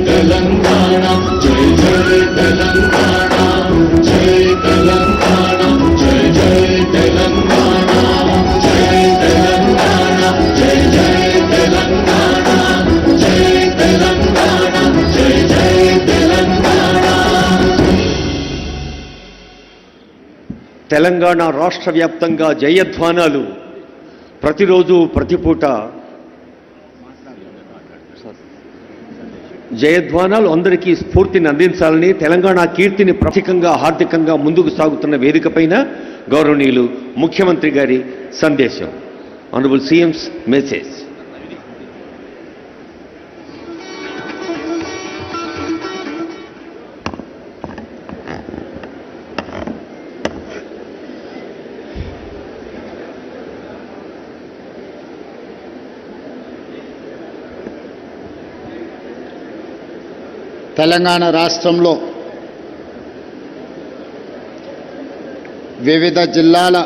Telangana, Jai Jai Telangana, Jai Telangana, Jai Jai Telangana, Jai Telangana, Jai Jai Telangana, Jai Telangana, Jai Jai Telangana. Telangana రాష్ట్ర వ్యాప్తంగా జయధ్వానాలు ప్రతిరోజు ప్రతిపూట జయధ్వానాలు అందరికీ స్ఫూర్తిని అందించాలని తెలంగాణ కీర్తిని ప్రతీకంగా హార్దికంగా ముందుకు సాగుతున్న వేదికపైన గౌరవనీయులు ముఖ్యమంత్రి గారి సందేశం. Honourable సీఎం's message. తెలంగాణ రాష్ట్రంలో వివిధ జిల్లాల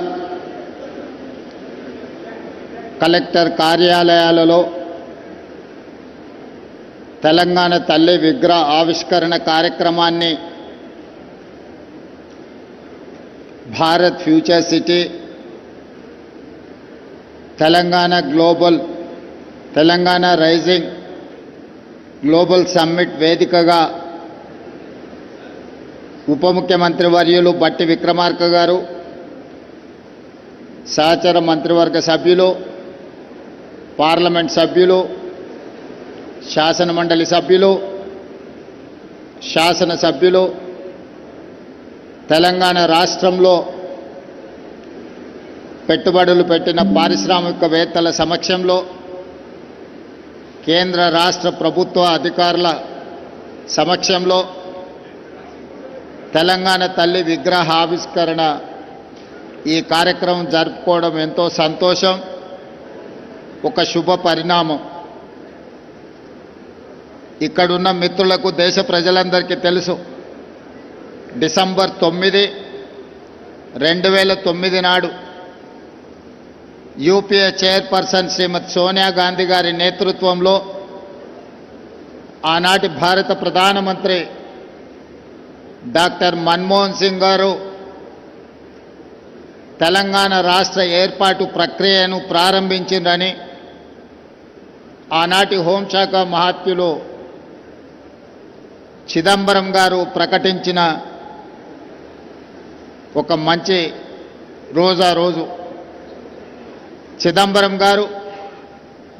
కలెక్టర్ కార్యాలయాలలో తెలంగాణ తల్లి విగ్రహ ఆవిష్కరణ కార్యక్రమాన్ని Bharat future city, Telangana rising global summit వేదికగా ఉప ముఖ్యమంత్రి వర్యులు బట్టి విక్రమార్క గారు, సహచర మంత్రివర్గ సభ్యులు, పార్లమెంట్ సభ్యులు, శాసనమండలి సభ్యులు, శాసనసభ్యులు, తెలంగాణ రాష్ట్రంలో పెట్టుబడులు పెట్టిన పారిశ్రామికవేత్తల సమక్షంలో, కేంద్ర రాష్ట్ర ప్రభుత్వ అధికారుల సమక్షంలో తెలంగాణ తల్లి విగ్రహ ఆవిష్కరణ ఈ కార్యక్రమం జరుపుకోవడం ఎంతో సంతోషం, ఒక శుభ పరిణామం. ఇక్కడున్న మిత్రులకు, దేశ ప్రజలందరికీ తెలుసు, డిసెంబర్ 9, 2009 నాడు యూపీఏ చైర్పర్సన్ శ్రీమతి సోనియా గాంధీ గారి నేతృత్వంలో ఆనాటి భారత ప్రధానమంత్రి డాక్టర్ మన్మోహన్ సింగ్ గారు తెలంగాణ రాష్ట్ర ఏర్పాటు ప్రక్రియను ప్రారంభించిందని ఆనాటి హోంశాఖ మహాత్ములు చిదంబరం గారు ప్రకటించిన ఒక మంచి రోజు. చిదంబరం గారు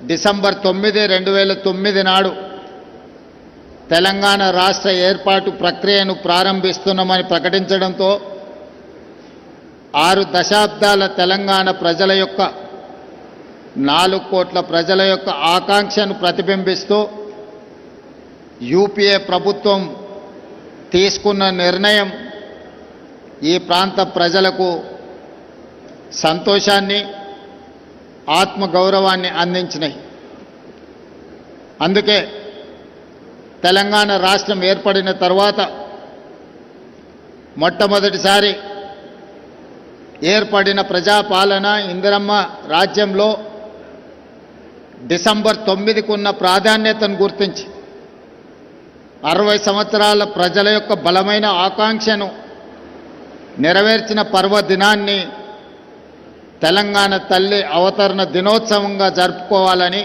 డిసెంబర్ 9, 2009 నాడు తెలంగాణ రాష్ట్ర ఏర్పాటు ప్రక్రియను ప్రారంభిస్తున్నామని ప్రకటించడంతో 6 దశాబ్దాల తెలంగాణ ప్రజల యొక్క 4 కోట్ల ప్రజల యొక్క ఆకాంక్షను ప్రతిబింబిస్తూ యూపీఏ ప్రభుత్వం తీసుకున్న నిర్ణయం ఈ ప్రాంత ప్రజలకు సంతోషాన్ని, ఆత్మగౌరవాన్ని అందించినాయి. అందుకే తెలంగాణ రాష్ట్రం ఏర్పడిన తర్వాత మొట్టమొదటిసారి ఏర్పడిన ప్రజాపాలన ఇందిరమ్మ రాజ్యంలో డిసెంబర్ 9కు ఉన్న ప్రాధాన్యతను గుర్తించి 60 సంవత్సరాల ప్రజల యొక్క బలమైన ఆకాంక్షను నెరవేర్చిన పర్వదినాన్ని తెలంగాణ తల్లి అవతరణ దినోత్సవంగా జరుపుకోవాలని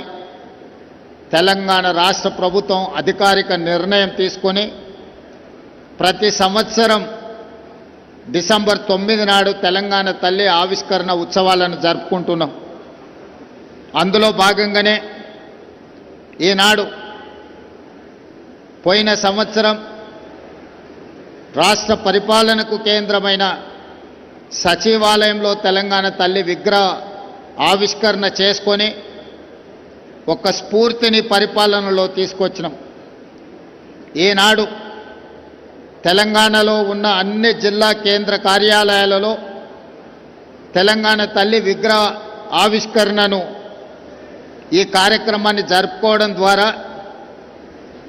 తెలంగాణ రాష్ట్ర ప్రభుత్వం అధికారిక నిర్ణయం తీసుకొని ప్రతి సంవత్సరం డిసెంబర్ 9 నాడు తెలంగాణ తల్లి ఆవిష్కరణ ఉత్సవాలను జరుపుకుంటున్నాం. అందులో భాగంగానే ఈనాడు పోయిన సంవత్సరం రాష్ట్ర పరిపాలనకు కేంద్రమైన సచివాలయంలో తెలంగాణ తల్లి విగ్రహ ఆవిష్కరణ చేసుకొని ఒక స్ఫూర్తిని పరిపాలనలో తీసుకొచ్చినాం. ఈనాడు తెలంగాణలో ఉన్న అన్ని జిల్లా కేంద్ర కార్యాలయాలలో తెలంగాణ తల్లి విగ్రహ ఆవిష్కరణను ఈ కార్యక్రమాన్ని జరుపుకోవడం ద్వారా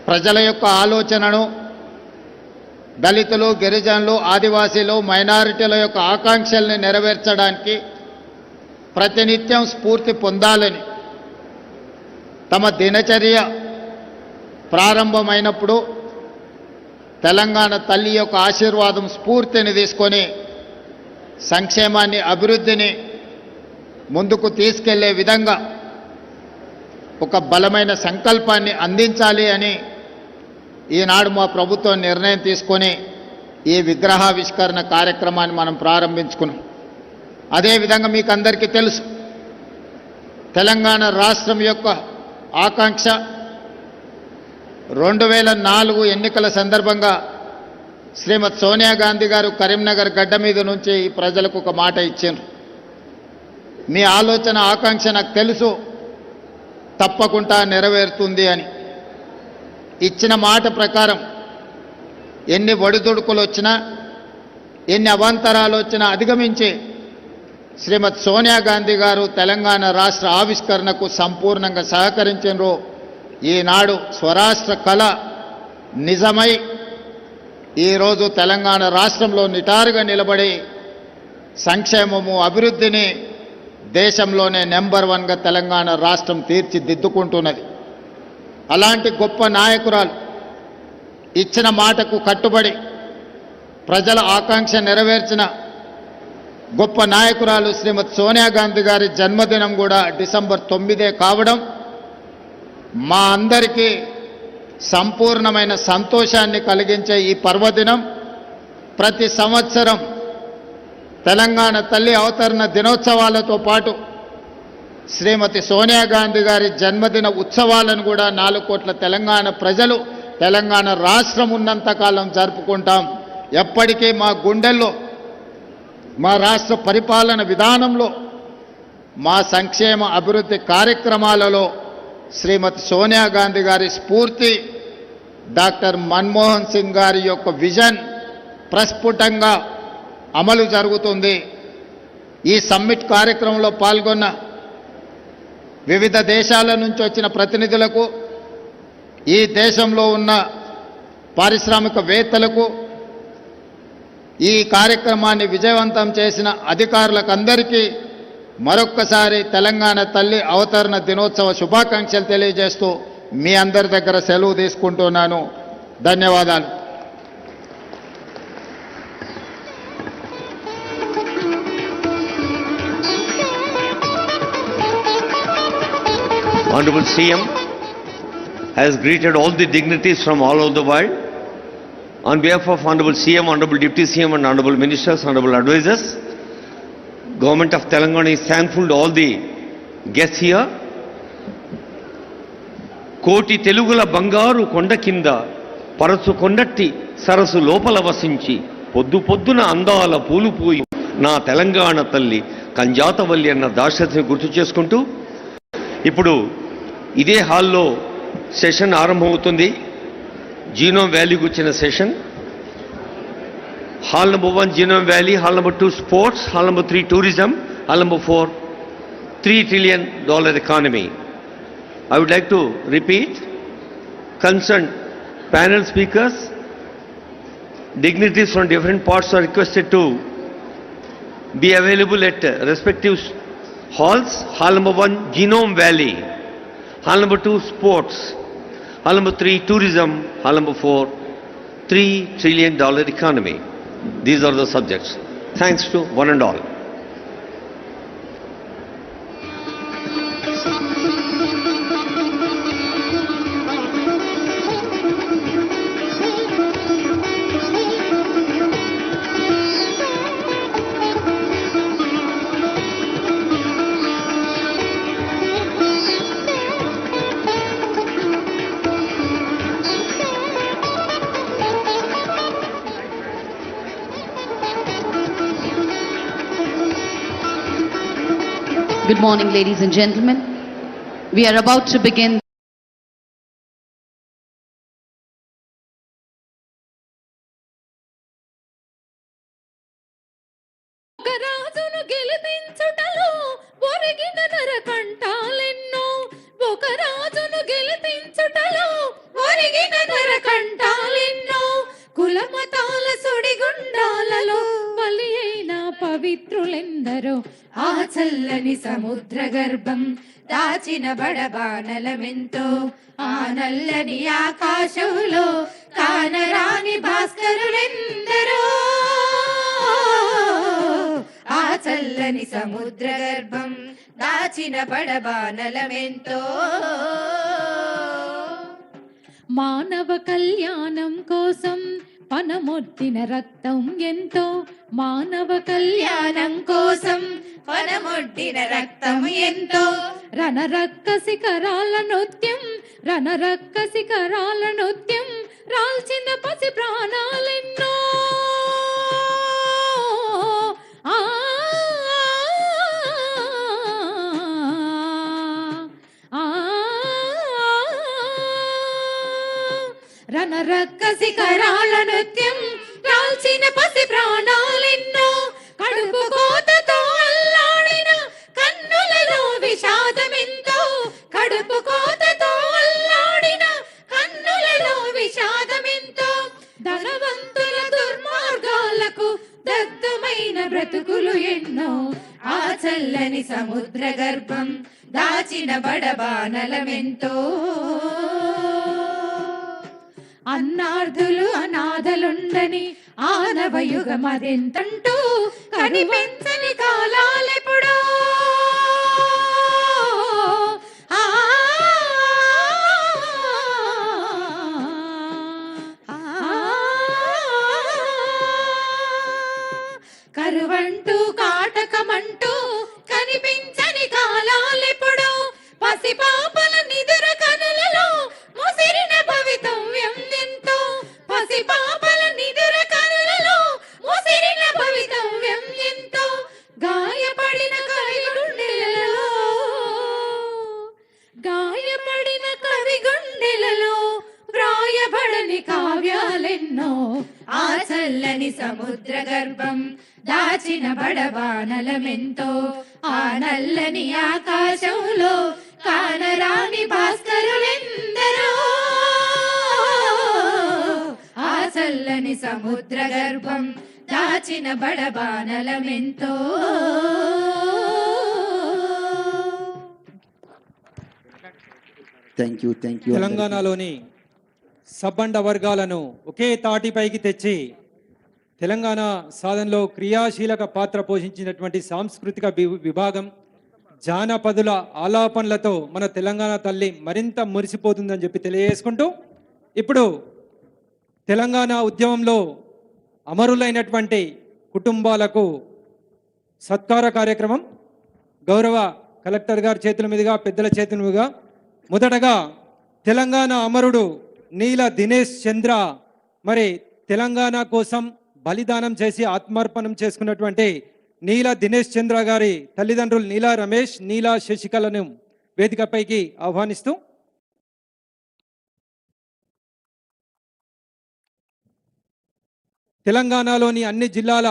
ప్రజల యొక్క ఆలోచనను, దళితులు, గిరిజనులు, ఆదివాసీలు, మైనారిటీల యొక్క ఆకాంక్షల్ని నెరవేర్చడానికి ప్రతినిత్యం స్ఫూర్తి పొందాలని తమ దినచర్య ప్రారంభమైనప్పుడు తెలంగాణ తల్లి యొక్క ఆశీర్వాదం స్ఫూర్తిని తీసుకొని సంక్షేమాన్ని అభివృద్ధిని ముందుకు తీసుకెళ్లే విధంగా ఒక బలమైన సంకల్పాన్ని అందించాలి అని ఈనాడు మా ప్రభుత్వం నిర్ణయం తీసుకొని ఈ విగ్రహావిష్కరణ కార్యక్రమాన్ని మనం ప్రారంభించుకున్నాం. అదేవిధంగా మీకు అందరికీ తెలుసు, తెలంగాణ రాష్ట్రం యొక్క ఆకాంక్ష 2004 ఎన్నికల సందర్భంగా శ్రీమతి సోనియా గాంధీ గారు కరీంనగర్ గడ్డ మీద నుంచి ఈ ప్రజలకు ఒక మాట ఇచ్చారు. మీ ఆలోచన ఆకాంక్ష నాకు తెలుసు, తప్పకుండా నెరవేరుతుంది అని. ఇచ్చిన మాట ప్రకారం ఎన్ని ఒడిదుడుకులు వచ్చినా, ఎన్ని అవాంతరాలు వచ్చినా అధిగమించి శ్రీమతి సోనియా గాంధీ గారు తెలంగాణ రాష్ట్ర ఆవిష్కరణకు సంపూర్ణంగా సహకరించారు. ఈనాడు స్వరాష్ట్ర కళ నిజమై ఈరోజు తెలంగాణ రాష్ట్రంలో నిటారుగా నిలబడి సంక్షేమము అభివృద్ధిని దేశంలోనే నెంబర్ 1గా తెలంగాణ రాష్ట్రం తీర్చిదిద్దుకుంటున్నది. అలాంటి గొప్ప నాయకురాలు ఇచ్చిన మాటకు కట్టుబడి ప్రజల ఆకాంక్ష నెరవేర్చిన గొప్ప నాయకురాలు శ్రీమతి సోనియా గాంధీ గారి జన్మదినం కూడా డిసెంబర్ 9 కావడం మా అందరికీ సంపూర్ణమైన సంతోషాన్ని కలిగించే ఈ పర్వదినం ప్రతి సంవత్సరం తెలంగాణ తల్లి అవతరణ దినోత్సవాలతో పాటు శ్రీమతి సోనియా గాంధీ గారి జన్మదిన ఉత్సవాలను కూడా 4 కోట్ల తెలంగాణ ప్రజలు తెలంగాణ రాష్ట్రం ఉన్నంతకాలం జరుపుకుంటాం. ఎప్పటికీ మా గుండెల్లో, మా రాష్ట్ర పరిపాలన విధానంలో, మా సంక్షేమ అభివృద్ధి కార్యక్రమాలలో శ్రీమతి సోనియా గాంధీ గారి స్ఫూర్తి, డాక్టర్ మన్మోహన్ సింగ్ గారి యొక్క విజన్ ప్రస్ఫుటంగా అమలు జరుగుతుంది. ఈ సమ్మిట్ కార్యక్రమంలో పాల్గొన్న వివిధ దేశాల నుంచి వచ్చిన ప్రతినిధులకు, ఈ దేశంలో ఉన్న పారిశ్రామికవేత్తలకు, ఈ కార్యక్రమాన్ని విజయవంతం చేసిన అధికారులకు అందరికీ మరొక్కసారి తెలంగాణ తల్లి అవతరణ దినోత్సవ శుభాకాంక్షలు తెలియజేస్తూ మీ అందరి దగ్గర సెలవు తీసుకుంటున్నాను. ధన్యవాదాలు. Honorable CM has greeted all the dignitaries from all over the world. On behalf of Honorable CM, Honorable Deputy CM and Honorable Ministers, Honorable Advisors, Government of Telangana is thankful to all the guests here. కోటి తెలుగుల బంగారు కొండ కింద పరచు కొండట్టి సరస్సు లోపల వసించి పొద్దు పొద్దున అందాల పూలు పూయి నా తెలంగాణ తల్లి కంజాతవల్లి అన్న దాశరథిని గుర్తు చేసుకుంటూ ఇప్పుడు ఇదే హాల్లో సెషన్ ఆరంభమవుతుంది. జీనోమ్ వ్యాలీకి వచ్చిన session. Hall number 1 genome valley, hall number 2 sports, hall number 3 tourism, hall number 4 $3 trillion economy. I would like to repeat, concerned panel speakers, dignitaries from different parts are requested to be available at respective halls. Hall number 1 Genome Valley, hall number 2 Sports, hall number 3 Tourism, hall number 4 $3 trillion economy. These are the subjects. Thanks to one and all. Good morning, ladies and gentlemen. We are about to begin రాజును గెలిపించుటలో ఒరిగిన నరకంటాలెన్నో, ఒక రాజును గెలిపించుటలో ఒరిగిన నరకంటాలెన్నో, కుల మతాల సుడిగుండాలలో బలి అయిన పవిత్రులెందరో ఆ చల్లని సముద్ర గర్భం దాచిన బడబానలమెంతో ఆ నల్లని ఆకాశంలో కానరాని భాస్కరులెందరో ఆ చల్లని సముద్ర గర్భం దాచిన బడబానలమెంతో మానవ కళ్యాణం కోసం పనమొట్టిన రక్తం ఎంతో మానవ కళ్యాణం కోసం పనమొడ్డిన రక్తం ఎంతో రణరక్క శిఖరాల నృత్యం రణరక్క శిఖరాల నృత్యం రాల్చిన పసి ప్రాణాలెన్నో ఆ రణరక్క శిఖరాల నృత్యం రాల్చిన పసి ప్రాణాలెన్నో కడుపు కోతతో అల్లాడిన కన్నులలో విషాదమెంతో కడుపు కోతతో అల్లాడిన కన్నులలో విషాదమెంతో ధనవంతుల దుర్మార్గాలకు దగ్ధమైన బ్రతుకులు ఎన్నో ఆ చల్లని సముద్ర గర్భం దాచిన బడబానలమెంతో అన్నార్థులు అనాథలుండని ఆనవయుగమదెంతంటూ కనిపెంచని కాలాలెప్పుడో కరువంటూ కాటకమంటూ కనిపించని కాలాలెప్పుడో పసిపాపల నిదుర కనులలో ముసిరిన భవితవ్యం ఎంతో పసిపాపల నిదుర కనులలో ముసిరిన భవితవ్యం ఎంతో గాయపడిన కవి గుండెలలో వ్రాయబడని కావ్యాలెన్నో ఆ చల్లని సముద్ర గర్భం దాచిన బడబానలమెంతో ఆ నల్లని ఆకాశంలో కానరాని భాస్కరులెందరో ఆ చల్లని సముద్ర గర్భం దాచిన బడబానలమెంతో థ్యాంక్ యూ తెలంగాణలోని సబ్బండ వర్గాలను ఒకే తాటిపైకి తెచ్చి తెలంగాణ సాధనలో క్రియాశీలక పాత్ర పోషించినటువంటి సాంస్కృతిక విభాగం జానపదుల ఆలాపనలతో మన తెలంగాణ తల్లి మరింత మురిసిపోతుందని చెప్పి తెలియజేసుకుంటూ ఇప్పుడు తెలంగాణ ఉద్యమంలో అమరులైనటువంటి కుటుంబాలకు సత్కార కార్యక్రమం గౌరవ కలెక్టర్ గారి చేతుల మీదుగా పెద్దల చేతుల మీదుగా మొదటగా తెలంగాణ అమరుడు నీల దినేష్ చంద్ర మరి తెలంగాణ కోసం బలిదానం చేసి ఆత్మార్పణం చేసుకున్నటువంటి నీల దినేష్ చంద్ర గారి తల్లిదండ్రులు నీలా రమేష్ నీలా శశికళను వేదికపైకి ఆహ్వానిస్తూ తెలంగాణలోని అన్ని జిల్లాల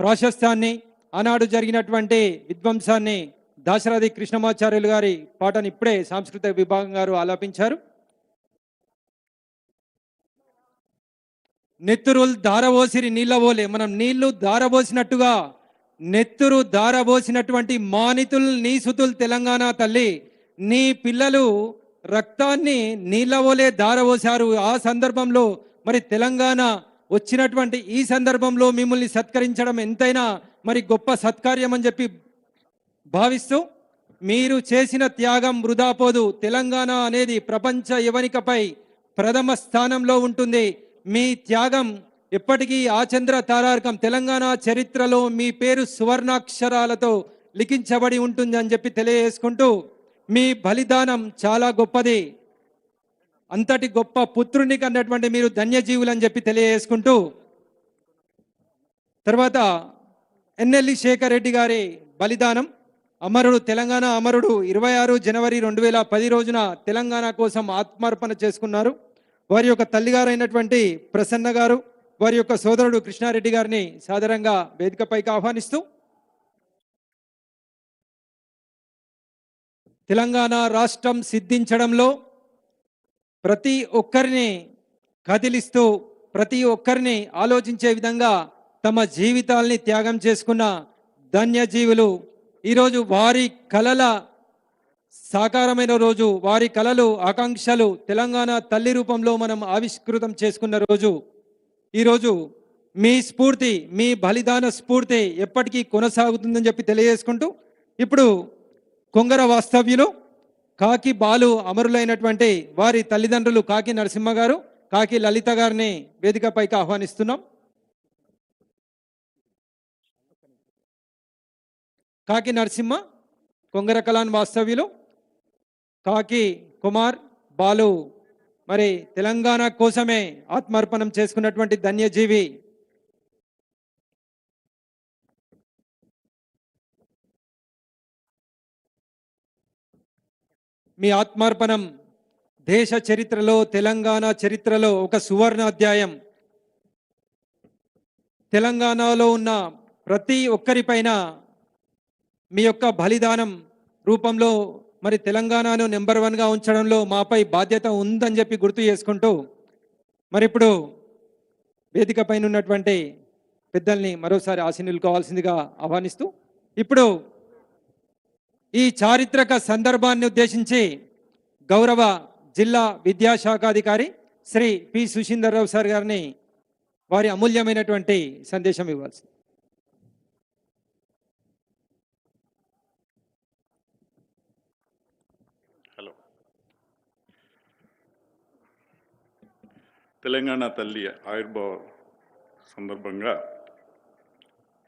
ప్రాశస్త్యాన్ని ఆనాడు జరిగినటువంటి విధ్వంసాన్ని దాశరథి కృష్ణమాచార్యులు గారి పాటను ఇప్పుడే సాంస్కృతిక విభాగం గారు ఆలాపించారు. నెత్తురులు దారబోసిరి నీళ్ళబోలే, మనం నీళ్లు దారబోసినట్టుగా నెత్తురు దారబోసినటువంటి మానితులు నీ సుతులు తెలంగాణ తల్లి, నీ పిల్లలు రక్తాన్ని నీళ్ళబోలే దారబోసారు. ఆ సందర్భంలో మరి తెలంగాణ వచ్చినటువంటి ఈ సందర్భంలో మిమ్మల్ని సత్కరించడం ఎంతైనా మరి గొప్ప సత్కార్యం అని చెప్పి భావిస్తూ మీరు చేసిన త్యాగం వృధా పోదు. తెలంగాణ అనేది ప్రపంచ యవనికపై ప్రథమ స్థానంలో ఉంటుంది. మీ త్యాగం ఎప్పటికీ ఆచంద్ర తారార్కం. తెలంగాణ చరిత్రలో మీ పేరు సువర్ణాక్షరాలతో లిఖించబడి ఉంటుంది అని చెప్పి తెలియజేసుకుంటూ మీ బలిదానం చాలా గొప్పది. అంతటి గొప్ప పుత్రునికి అన్నటువంటి మీరు ధన్యజీవులు అని చెప్పి తెలియజేసుకుంటూ తర్వాత ఎన్ఎల్ఈ శేఖర్ రెడ్డి గారి బలిదానం అమరుడు, తెలంగాణ అమరుడు 26 జనవరి 2010 రోజున తెలంగాణ కోసం ఆత్మార్పణ చేసుకున్నారు. వారి యొక్క తల్లిగారైనటువంటి ప్రసన్న గారు, వారి యొక్క సోదరుడు కృష్ణారెడ్డి గారిని సాదరంగా వేదికపైకి ఆహ్వానిస్తూ తెలంగాణ రాష్ట్రం సిద్ధించడంలో ప్రతి ఒక్కరిని కదిలిస్తూ ప్రతి ఒక్కరిని ఆలోచించే విధంగా తమ జీవితాల్ని త్యాగం చేసుకున్న ధన్యజీవులు. ఈరోజు వారి కలల సాకారమైన రోజు, వారి కలలు ఆకాంక్షలు తెలంగాణ తల్లి రూపంలో మనం ఆవిష్కృతం చేసుకున్న రోజు. ఈరోజు మీ స్ఫూర్తి, మీ బలిదాన స్ఫూర్తి ఎప్పటికీ కొనసాగుతుందని చెప్పి తెలియజేసుకుంటూ, ఇప్పుడు కొంగర వాస్తవ్యులు కాకి బాలు అమరులైనటువంటి వారి తల్లిదండ్రులు కాకి నరసింహ గారు, కాకి లలిత గారిని వేదికపైకి ఆహ్వానిస్తున్నాం. కాకి నరసింహ, కొంగర కలాన్ వాస్తవ్యులు, కాకి కుమార్, బాలు మరి తెలంగాణ కోసమే ఆత్మార్పణం చేసుకున్నటువంటి ధన్యజీవి. మీ ఆత్మార్పణం దేశ చరిత్రలో, తెలంగాణ చరిత్రలో ఒక సువర్ణ అధ్యాయం. తెలంగాణలో ఉన్న ప్రతి ఒక్కరిపైన మీ యొక్క బలిదానం రూపంలో మరి తెలంగాణను నెంబర్ 1గా ఉంచడంలో మాపై బాధ్యత ఉందని చెప్పి గుర్తు చేసుకుంటూ, మరి ఇప్పుడు వేదిక పైన ఉన్నటువంటి పెద్దల్ని మరోసారి ఆశీనులు కావాల్సిందిగా ఆహ్వానిస్తూ, ఇప్పుడు ఈ చారిత్రక సందర్భాన్ని ఉద్దేశించి గౌరవ జిల్లా విద్యాశాఖాధికారి శ్రీ పి సుశీందర్రావు సార్ గారిని వారి అమూల్యమైనటువంటి సందేశం ఇవ్వాల్సింది. హలో. తెలంగాణ తల్లి ఆవిర్భావ సందర్భంగా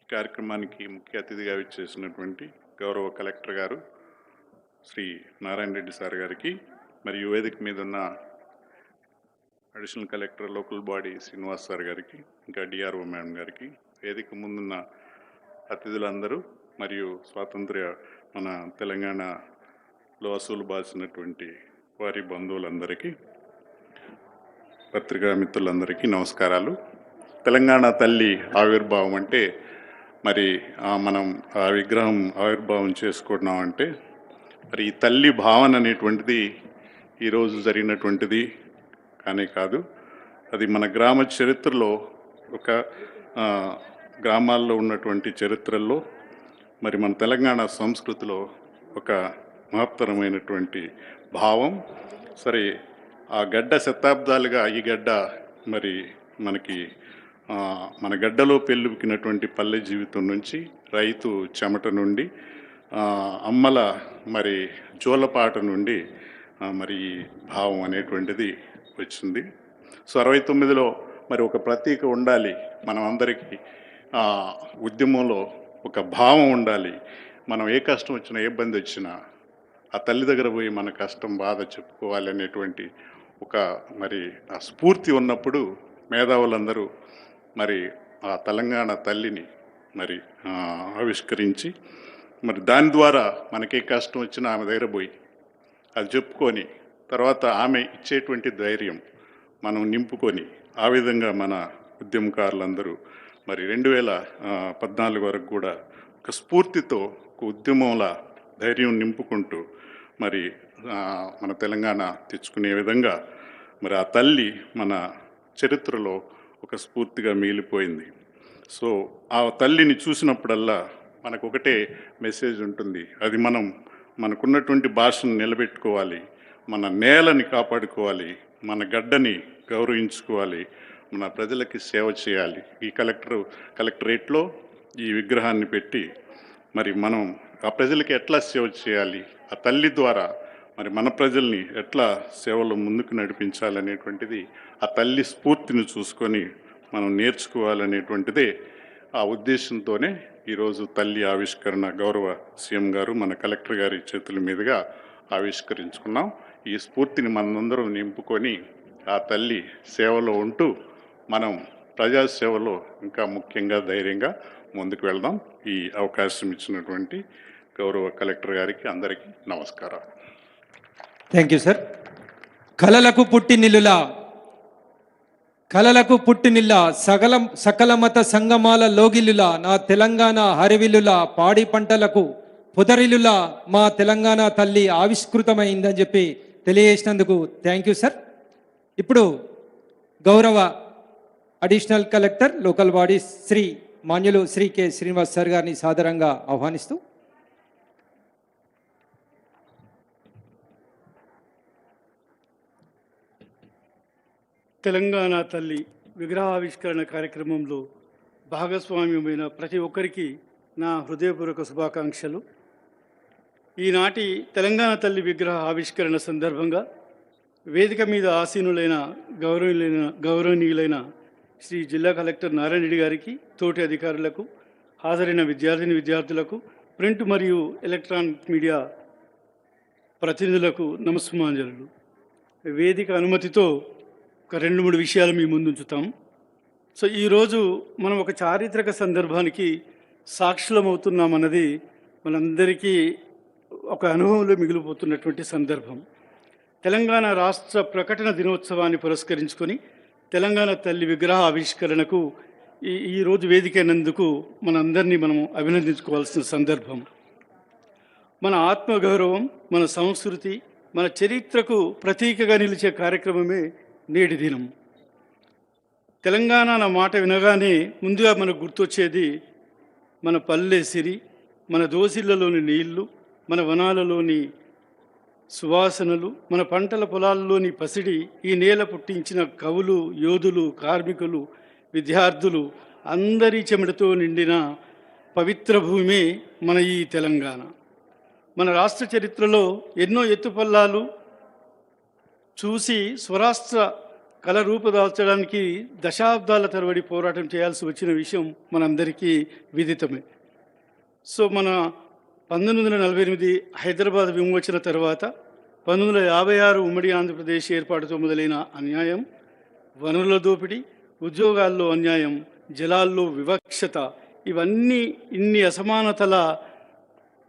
ఈ కార్యక్రమానికి ముఖ్య అతిథిగా విచ్చేసినటువంటి గౌరవ కలెక్టర్ గారు శ్రీ నారాయణ రెడ్డి సార్ గారికి, మరియు వేదిక మీద ఉన్న additional collector local body Srinivas sir గారికి, ఇంకా డిఆర్ఓ మేడం గారికి, వేదిక ముందున్న అతిథులందరూ, మరియు స్వాతంత్ర్య మన తెలంగాణలో అసూలు బాసినటువంటి వారి బంధువులందరికీ, పత్రికా మిత్రులందరికీ నమస్కారాలు. తెలంగాణ తల్లి ఆవిర్భావం అంటే మరి మనం ఆ విగ్రహం ఆవిర్భావం చేసుకుంటున్నామంటే మరి ఈ తల్లి భావన అనేటువంటిది ఈరోజు జరిగినటువంటిది కానీ కాదు. అది మన గ్రామ చరిత్రలో, ఒక గ్రామాల్లో ఉన్నటువంటి చరిత్రల్లో, మరి మన తెలంగాణ సంస్కృతిలో ఒక మహత్తరమైనటువంటి భావం. సరే, ఆ గడ్డ శతాబ్దాలుగా ఈ గడ్డ మరి మనకి మన గడ్డలో పెళ్ళుకినటువంటి పల్లె జీవితం నుంచి, రైతు చెమట నుండి, అమ్మల మరి జోలపాట నుండి మరి ఈ భావం అనేటువంటిది వచ్చింది. సో 69లో మరి ఒక ప్రతీక ఉండాలి, మనం అందరికీ ఉద్యమంలో ఒక భావం ఉండాలి. మనం ఏ కష్టం వచ్చినా, ఏ ఇబ్బంది వచ్చినా ఆ తల్లి దగ్గర పోయి మన కష్టం బాధ చెప్పుకోవాలి అనేటువంటి ఒక మరి ఆ స్ఫూర్తి ఉన్నప్పుడు మేధావులందరూ మరి ఆ తెలంగాణ తల్లిని మరి ఆవిష్కరించి, మరి దాని ద్వారా మనకే కష్టం వచ్చినా ఆమె దగ్గర పోయి అది చెప్పుకొని, తర్వాత ఆమె ఇచ్చేటువంటి ధైర్యం మనం నింపుకొని, ఆ విధంగా మన ఉద్యమకారులందరూ మరి 2014 వరకు కూడా ఒక స్ఫూర్తితో, ఒక ఉద్యమంలా ధైర్యం నింపుకుంటూ మరి మన తెలంగాణ తెచ్చుకునే విధంగా మరి ఆ తల్లి మన చరిత్రలో ఒక స్ఫూర్తిగా మిగిలిపోయింది. సో ఆ తల్లిని చూసినప్పుడల్లా మనకు ఒకటే మెసేజ్ ఉంటుంది, అది మనకున్నటువంటి భాషను నిలబెట్టుకోవాలి, మన నేలని కాపాడుకోవాలి, మన గడ్డని గౌరవించుకోవాలి, మన ప్రజలకి సేవ చేయాలి. ఈ కలెక్టరేట్లో ఈ విగ్రహాన్ని పెట్టి మరి మనం ఆ ప్రజలకి ఎట్లా సేవ చేయాలి, ఆ తల్లి ద్వారా మరి మన ప్రజల్ని ఎట్లా సేవలో ముందుకు నడిపించాలనేటువంటిది ఆ తల్లి స్ఫూర్తిని చూసుకొని మనం నేర్చుకోవాలనేటువంటిదే ఆ ఉద్దేశంతోనే ఈరోజు తల్లి ఆవిష్కరణ గౌరవ సీఎం గారు మన కలెక్టర్ గారి చేతుల మీదుగా ఆవిష్కరించుకున్నాం. ఈ స్ఫూర్తిని మనందరం నింపుకొని ఆ తల్లి సేవలో ఉంటూ మనం ప్రజాసేవలో ఇంకా ముఖ్యంగా ధైర్యంగా ముందుకు వెళ్దాం. ఈ అవకాశం ఇచ్చినటువంటి గౌరవ కలెక్టర్ గారికి అందరికీ నమస్కారం. Thank you sir. కలలకు పుట్టినిల్ల సకల మత సంగమాల లోగిలుల నా తెలంగాణ హరివిలుల పాడి పంటలకు పుదరిలుల మా తెలంగాణ తల్లి ఆవిష్కృతమైందని చెప్పి తెలియజేసినందుకు థ్యాంక్ యూ సార్. ఇప్పుడు గౌరవ additional collector local body Shri మాన్యులు శ్రీ కె శ్రీనివాస్ సార్ గారిని సాదరంగా ఆహ్వానిస్తూ తెలంగాణ తల్లి విగ్రహావిష్కరణ కార్యక్రమంలో భాగస్వామ్యమైన ప్రతి ఒక్కరికి నా హృదయపూర్వక శుభాకాంక్షలు. ఈనాటి తెలంగాణ తల్లి విగ్రహ ఆవిష్కరణ సందర్భంగా వేదిక మీద ఆసీనులైన గౌరవనీయులైన శ్రీ జిల్లా కలెక్టర్ నారాయణ రెడ్డి గారికి, తోటి అధికారులకు, హాజరైన విద్యార్థులకు, ప్రింట్ మరియు ఎలక్ట్రానిక్ మీడియా ప్రతినిధులకు నమస్సుమాంజలు. వేదిక అనుమతితో ఒక 2-3 విషయాలు మీ ముందుంచుతాం. సో ఈరోజు మనం ఒక చారిత్రక సందర్భానికి సాక్షులమవుతున్నామన్నది మనందరికీ ఒక అనుభవంలో మిగిలిపోతున్నటువంటి సందర్భం. తెలంగాణ రాష్ట్ర ప్రకటన దినోత్సవాన్ని పురస్కరించుకొని తెలంగాణ తల్లి విగ్రహ ఆవిష్కరణకు ఈరోజు వేదికైనందుకు మనందరినీ మనం అభినందించుకోవాల్సిన సందర్భం. మన ఆత్మగౌరవం, మన సంస్కృతి, మన చరిత్రకు ప్రతీకగా నిలిచే కార్యక్రమమే నేటి దినం. తెలంగాణ అన్న మాట వినగానే ముందుగా మనకు గుర్తొచ్చేది మన పల్లె సిరి, మన దోసిళ్లలోని నీళ్లు, మన వనాలలోని సువాసనలు, మన పంటల పొలాల్లోని పసిడి, ఈ నేల పుట్టించిన కవులు, యోధులు, కార్మికులు, విద్యార్థులు అందరి చెమటతో నిండిన పవిత్ర భూమే మన ఈ తెలంగాణ. మన రాష్ట్ర చరిత్రలో ఎన్నో ఎత్తుపల్లాలు చూసి స్వరాష్ట్ర కళ రూపుదాల్చడానికి దశాబ్దాల తరబడి పోరాటం చేయాల్సి వచ్చిన విషయం మనందరికీ విదితమే. సో మన 1948 హైదరాబాద్ విమోచన తర్వాత 1956 ఉమ్మడి ఆంధ్రప్రదేశ్ ఏర్పాటుతో మొదలైన అన్యాయం, వనరుల దోపిడీ, ఉద్యోగాల్లో అన్యాయం, జలాల్లో వివక్షత, ఇవన్నీ ఇన్ని అసమానతల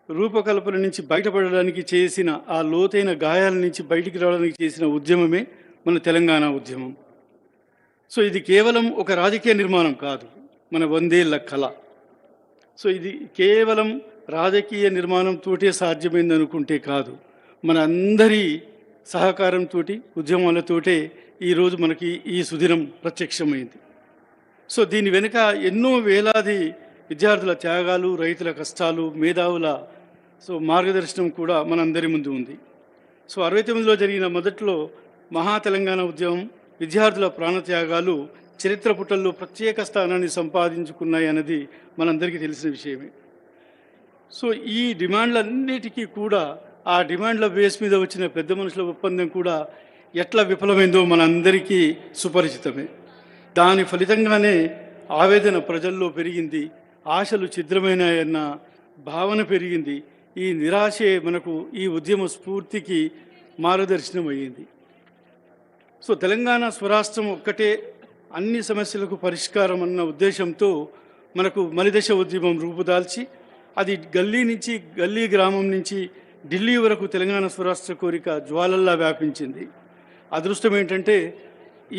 రూపకల్పన నుంచి బయటపడడానికి చేసిన, ఆ లోతైన గాయాల నుంచి బయటికి రావడానికి చేసిన ఉద్యమమే మన తెలంగాణ ఉద్యమం. సో ఇది కేవలం ఒక రాజకీయ నిర్మాణం కాదు, మన 100 ఏళ్ల కళ. సో ఇది కేవలం రాజకీయ నిర్మాణంతోటే సాధ్యమైంది అనుకుంటే కాదు, మన అందరి సహకారంతో, ఉద్యమాలతోటే ఈరోజు మనకి ఈ సుదినం ప్రత్యక్షమైంది. సో దీని వెనుక ఎన్నో వేలాది విద్యార్థుల త్యాగాలు, రైతుల కష్టాలు, మేధావుల మార్గదర్శనం కూడా మనందరి ముందు ఉంది. సో 69లో జరిగిన మొదట్లో మహా తెలంగాణ ఉద్యమం, విద్యార్థుల ప్రాణత్యాగాలు చరిత్ర పుటల్లో ప్రత్యేక స్థానాన్ని సంపాదించుకున్నాయి అన్నది మనందరికీ తెలిసిన విషయమే. సో ఈ డిమాండ్లన్నిటికీ కూడా, ఆ డిమాండ్ల బేస్ మీద వచ్చిన పెద్ద మనుషుల ఒప్పందం కూడా ఎట్లా విఫలమైందో మనందరికీ సుపరిచితమే. దాని ఫలితంగానే ఆవేదన ప్రజల్లో పెరిగింది, ఆశలు ఛిద్రమైనాయన్న భావన పెరిగింది. ఈ నిరాశే మనకు ఈ ఉద్యమ స్ఫూర్తికి మార్గదర్శనం అయ్యింది. సో తెలంగాణ స్వరాష్ట్రం ఒక్కటే అన్ని సమస్యలకు పరిష్కారం అన్న ఉద్దేశంతో మనకు మలిదశ ఉద్యమం రూపుదాల్చి, అది గల్లీ గ్రామం నుంచి ఢిల్లీ వరకు తెలంగాణ స్వరాష్ట్ర కోరిక జ్వాలల్లా వ్యాపించింది. అదృష్టం ఏంటంటే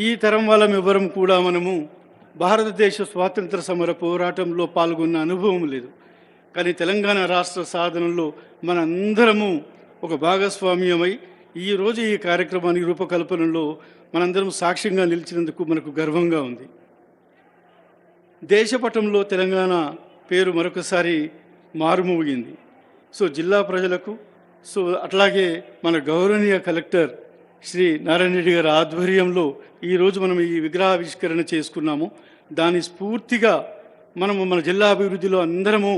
ఈ తరం వాళ్ళం ఎవ్వరం కూడా మనము భారతదేశ స్వాతంత్ర సమర పోరాటంలో పాల్గొన్న అనుభవం లేదు. కానీ తెలంగాణ రాష్ట్ర సాధనలో మనందరము ఒక భాగస్వామ్యమై ఈరోజు ఈ కార్యక్రమానికి రూపకల్పనలో మనందరం సాక్ష్యంగా నిలిచినందుకు మనకు గర్వంగా ఉంది. దేశపటంలో తెలంగాణ పేరు మరొకసారి మారుమోగింది. సో జిల్లా ప్రజలకు, సో అట్లాగే మన గౌరవనీయ కలెక్టర్ శ్రీ నారాయణ రెడ్డి గారి ఆధ్వర్యంలో ఈరోజు మనం ఈ విగ్రహావిష్కరణ చేసుకున్నాము. దాని స్ఫూర్తిగా మనము మన జిల్లా అభివృద్ధిలో అందరము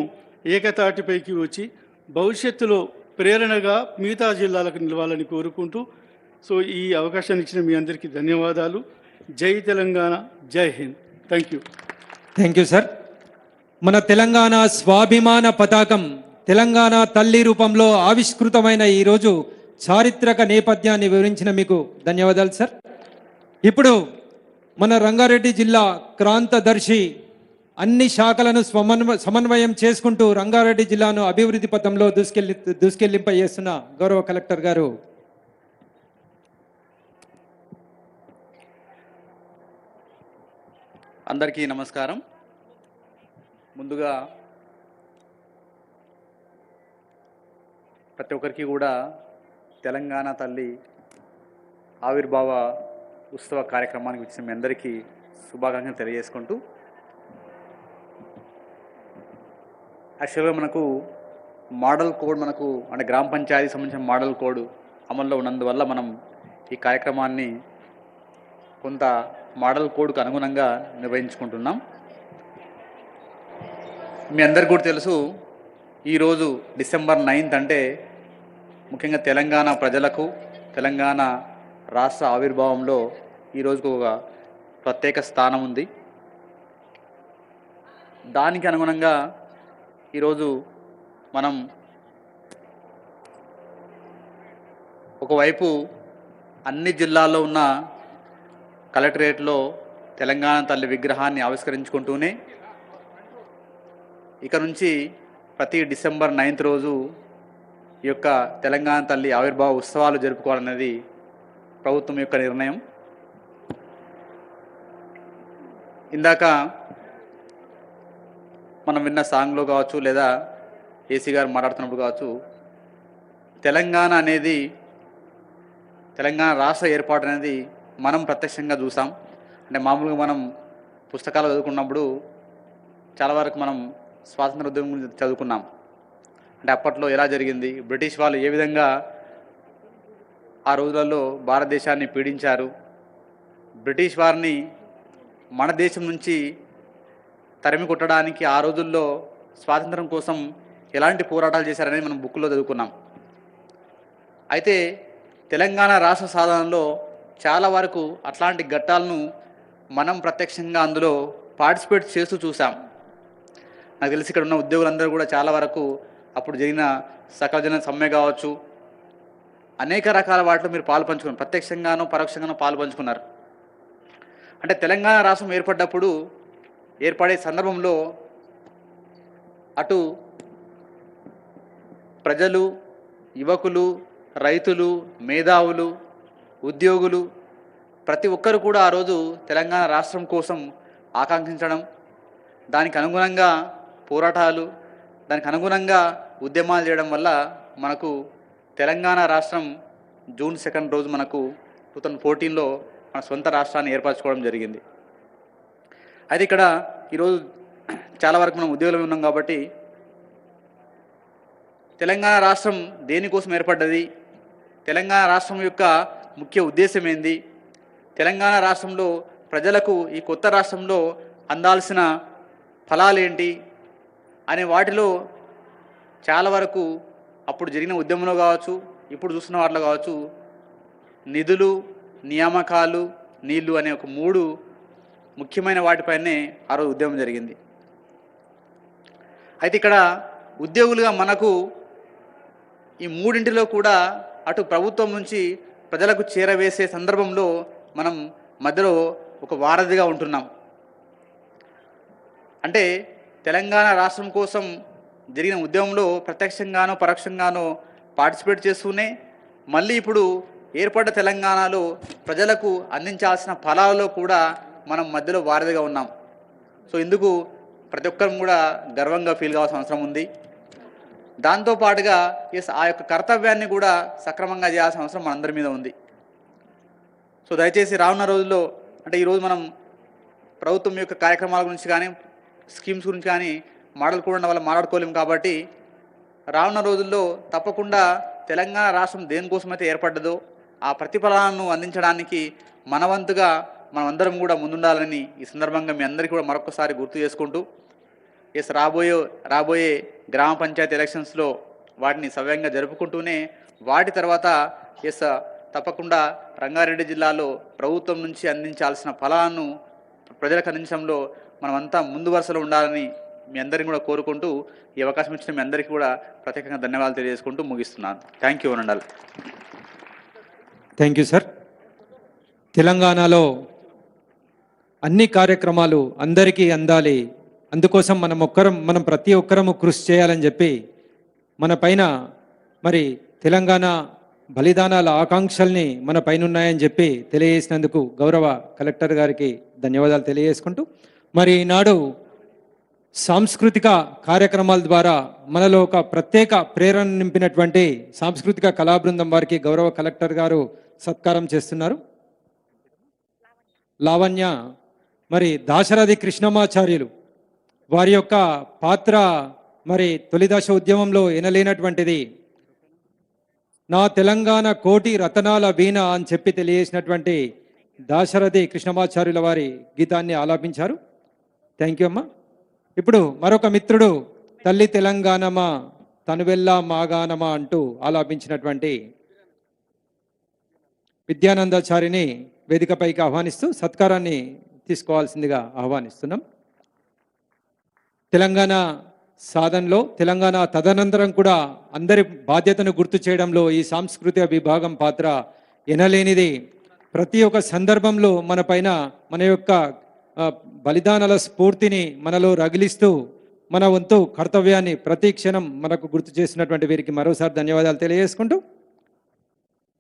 ఏకతాటిపైకి వచ్చి భవిష్యత్తులో ప్రేరణగా మిగతా జిల్లాలకు నిలవాలని కోరుకుంటూ, సో ఈ అవకాశాన్ని ఇచ్చిన మీ అందరికీ ధన్యవాదాలు. జై తెలంగాణ, జై హింద్. Thank you sir. మన తెలంగాణ స్వాభిమాన పతాకం తెలంగాణ తల్లి రూపంలో ఆవిష్కృతమైన ఈరోజు చారిత్రక నేపథ్యాన్ని వివరించిన మీకు ధన్యవాదాలు సార్. ఇప్పుడు మన రంగారెడ్డి జిల్లా క్రాంతదర్శి అన్ని శాఖలను సమన్వయం చేసుకుంటూ రంగారెడ్డి జిల్లాను అభివృద్ధి పథంలో దూసుకెళ్లింపజేస్తున్న గౌరవ కలెక్టర్ గారు. అందరికీ నమస్కారం. ముందుగా ప్రతి ఒక్కరికి కూడా తెలంగాణ తల్లి ఆవిర్భావ ఉత్సవ కార్యక్రమానికి వచ్చిన మీ అందరికీ శుభాకాంక్షలు తెలియజేసుకుంటూ, యాక్చువల్గా మనకు మోడల్ కోడ్ అంటే గ్రామ పంచాయతీ సంబంధించిన మోడల్ కోడ్ అమల్లో ఉన్నందువల్ల మనం ఈ కార్యక్రమాన్ని కొంత మోడల్ కోడ్కు అనుగుణంగా నిర్వహించుకుంటున్నాం. మీ అందరికీ కూడా తెలుసు, ఈరోజు డిసెంబర్ 9th అంటే ముఖ్యంగా తెలంగాణ ప్రజలకు, తెలంగాణ రాష్ట్ర ఆవిర్భావంలో ఈరోజుకు ఒక ప్రత్యేక స్థానం ఉంది. దానికి అనుగుణంగా ఈరోజు మనం ఒకవైపు అన్ని జిల్లాల్లో ఉన్న కలెక్టరేట్లో తెలంగాణ తల్లి విగ్రహాన్ని ఆవిష్కరించుకుంటూనే ఇక నుంచి ప్రతి డిసెంబర్ 9th రోజు ఈ యొక్క తెలంగాణ తల్లి ఆవిర్భావ ఉత్సవాలు జరుపుకోవాలనేది ప్రభుత్వం యొక్క నిర్ణయం. ఇందాక మనం విన్న సాంగ్లో కావచ్చు, లేదా ఏసీ గారు మాట్లాడుతున్నప్పుడు కావచ్చు, తెలంగాణ అనేది, తెలంగాణ రాష్ట్ర ఏర్పాటు అనేది మనం ప్రత్యక్షంగా చూసాం. అంటే మామూలుగా మనం పుస్తకాలు చదువుకున్నప్పుడు చాలా వరకు మనం స్వాతంత్ర ఉద్యమం గురించి చదువుకున్నాం. అంటే అప్పట్లో ఎలా జరిగింది, బ్రిటిష్ వాళ్ళు ఏ విధంగా ఆ రోజులలో భారతదేశాన్ని పీడించారు, బ్రిటిష్ వారిని మన దేశం నుంచి తరిమి కొట్టడానికి ఆ రోజుల్లో స్వాతంత్రం కోసం ఎలాంటి పోరాటాలు చేశారనేది మనం బుక్లో చదువుకున్నాం. అయితే తెలంగాణ రాష్ట్ర సాధనలో చాలా వరకు అట్లాంటి ఘట్టాలను మనం ప్రత్యక్షంగా అందులో పార్టిసిపేట్ చేస్తూ చూసాం. నాకు తెలిసి ఇక్కడ ఉన్న ఉద్యోగులందరూ కూడా చాలా వరకు అప్పుడు జరిగిన సకల జన సమ్మె కావచ్చు, అనేక రకాల వాటిలో మీరు పాలు పంచుకున్నారు, ప్రత్యక్షంగానో పరోక్షంగానో పాలు పంచుకున్నారు. అంటే తెలంగాణ రాష్ట్రం ఏర్పడే సందర్భంలో అటు ప్రజలు, యువకులు, రైతులు, మేధావులు, ఉద్యోగులు ప్రతి ఒక్కరు కూడా ఆ రోజు తెలంగాణ రాష్ట్రం కోసం ఆకాంక్షించడం, దానికి అనుగుణంగా పోరాటాలు, దానికి అనుగుణంగా ఉద్యమాలు చేయడం వల్ల మనకు తెలంగాణ రాష్ట్రం జూన్ 2nd రోజు మనకు 2014లో మన సొంత రాష్ట్రాన్ని ఏర్పరచుకోవడం జరిగింది. అయితే ఇక్కడ ఈరోజు చాలా వరకు మనం ఉద్యోగులు ఉన్నాం కాబట్టి తెలంగాణ రాష్ట్రం దేనికోసం ఏర్పడ్డది, తెలంగాణ రాష్ట్రం యొక్క ముఖ్య ఉద్దేశం ఏంది, తెలంగాణ రాష్ట్రంలో ప్రజలకు ఈ కొత్త రాష్ట్రంలో అందాల్సిన ఫలాలేంటి అనే వాటిలో చాలా వరకు అప్పుడు జరిగిన ఉద్యమంలో కావచ్చు, ఇప్పుడు చూస్తున్న వాటిలో కావచ్చు, నిధులు, నియామకాలు, నీళ్లు అనే ఒక 3 ముఖ్యమైన వాటిపైనే ఆ రోజు ఉద్యమం జరిగింది. అయితే ఇక్కడ ఉద్యోగులుగా మనకు ఈ 3 కూడా అటు ప్రభుత్వం నుంచి ప్రజలకు చేరవేసే సందర్భంలో మనం మధ్యలో ఒక వారధిగా ఉంటున్నాం. అంటే తెలంగాణ రాష్ట్రం కోసం జరిగిన ఉద్యమంలో ప్రత్యక్షంగానో పరోక్షంగానో పార్టిసిపేట్ చేస్తూనే మళ్ళీ ఇప్పుడు ఏర్పడ్డ తెలంగాణలో ప్రజలకు అందించాల్సిన ఫలాలలో కూడా మనం మధ్యలో వారధిగా ఉన్నాం. సో ఇందుకు ప్రతి ఒక్కరం కూడా గర్వంగా ఫీల్ కావాల్సిన అవసరం ఉంది. దాంతోపాటుగా ఆ యొక్క కర్తవ్యాన్ని కూడా సక్రమంగా చేయాల్సిన అవసరం మనందరి మీద ఉంది. సో దయచేసి రానున్న రోజుల్లో, అంటే ఈరోజు మనం ప్రభుత్వం యొక్క కార్యక్రమాల గురించి కానీ స్కీమ్స్ గురించి కానీ మాట్లాడుకోవడం వల్ల మాట్లాడుకోలేము కాబట్టి రానున్న రోజుల్లో తప్పకుండా తెలంగాణ రాష్ట్రం దేనికోసమైతే ఏర్పడ్డదో ఆ ప్రతిఫలాలను అందించడానికి మనవంతుగా మనమందరం కూడా ముందుండాలని ఈ సందర్భంగా మీ అందరికీ కూడా మరొకసారి గుర్తు చేసుకుంటూ, రాబోయే గ్రామ పంచాయతీ ఎలక్షన్స్లో వాటిని సవ్యంగా జరుపుకుంటూనే వాటి తర్వాత తప్పకుండా రంగారెడ్డి జిల్లాలో ప్రభుత్వం నుంచి అందించాల్సిన ఫలాలను ప్రజలకు అందించడంలో మనమంతా ముందు వరుసలో ఉండాలని మీ అందరిని కూడా కోరుకుంటూ ఈ అవకాశం ఇచ్చిన మీ అందరికీ కూడా ప్రత్యేకంగా ధన్యవాదాలు తెలియజేసుకుంటూ ముగిస్తున్నాను. థ్యాంక్ యూ అనండాలి. Thank you sir. తెలంగాణలో అన్ని కార్యక్రమాలు అందరికీ అందాలి, అందుకోసం మనం ప్రతి ఒక్కరము కృషి చేయాలని చెప్పి మన పైన మరి తెలంగాణ బలిదానాల ఆకాంక్షల్ని మన పైన ఉన్నాయని చెప్పి తెలియజేసినందుకు గౌరవ కలెక్టర్ గారికి ధన్యవాదాలు తెలియజేసుకుంటూ, మరి ఈనాడు సాంస్కృతిక కార్యక్రమాల ద్వారా మనలో ఒక ప్రత్యేక ప్రేరణ నింపినటువంటి సాంస్కృతిక కళాబృందం వారికి గౌరవ కలెక్టర్ గారు సత్కారం చేస్తున్నారు. లావణ్య మరి దాశరథి కృష్ణమాచార్యులు వారి యొక్క పాత్ర మరి తొలిదశ ఉద్యమంలో ఎనలేనటువంటిది. నా తెలంగాణ కోటి రతనాల వీణ అని చెప్పి తెలియజేసినటువంటి దాశరథి కృష్ణమాచార్యుల వారి గీతాన్ని ఆలాపించారు. థ్యాంక్ యూ అమ్మా. ఇప్పుడు మరొక మిత్రుడు తల్లి తెలంగాణమా తనువెల్లా మాగానమా అంటూ ఆలాపించినటువంటి విద్యానందాచారిని వేదికపైకి ఆహ్వానిస్తూ సత్కారాన్ని తీసుకోవాల్సిందిగా ఆహ్వానిస్తున్నాం. తెలంగాణ సాధనలో తెలంగాణ తదనంతరం కూడా అందరి బాధ్యతను గుర్తు చేయడంలో ఈ సాంస్కృతిక విభాగం పాత్ర ఎనలేనిది. ప్రతి ఒక్క సందర్భంలో మన పైన మన యొక్క బలిదానాల స్ఫూర్తిని మనలో రగిలిస్తూ మన వంతు కర్తవ్యాన్ని ప్రతి క్షణం మనకు గుర్తు చేసినటువంటి వీరికి మరోసారి ధన్యవాదాలు తెలియజేసుకుంటూ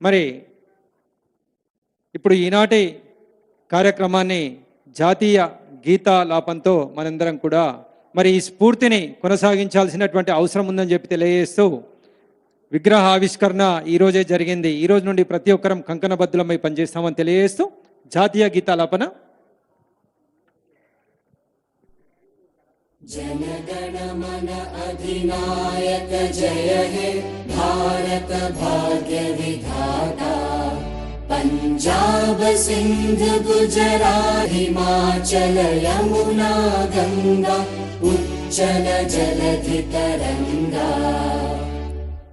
మరి ఇప్పుడు ఈనాటి కార్యక్రమాన్ని జాతీయ గీతాలాపంతో మనందరం కూడా మరి ఈ స్ఫూర్తిని కొనసాగించాల్సినటువంటి అవసరం ఉందని చెప్పి తెలియజేస్తూ విగ్రహ ఆవిష్కరణ ఈరోజే జరిగింది. ఈ రోజు నుండి ప్రతి ఒక్కరం కంకణబద్దులమై పనిచేస్తామని తెలియజేస్తూ జాతీయ గీతాలాపన. जनगणमन अधिनायक जय हे भारत भाग्य विधाता पंजाब सिंध गुजरात हिमाचल यमुना गंगा उच्चल जलधि तरंगा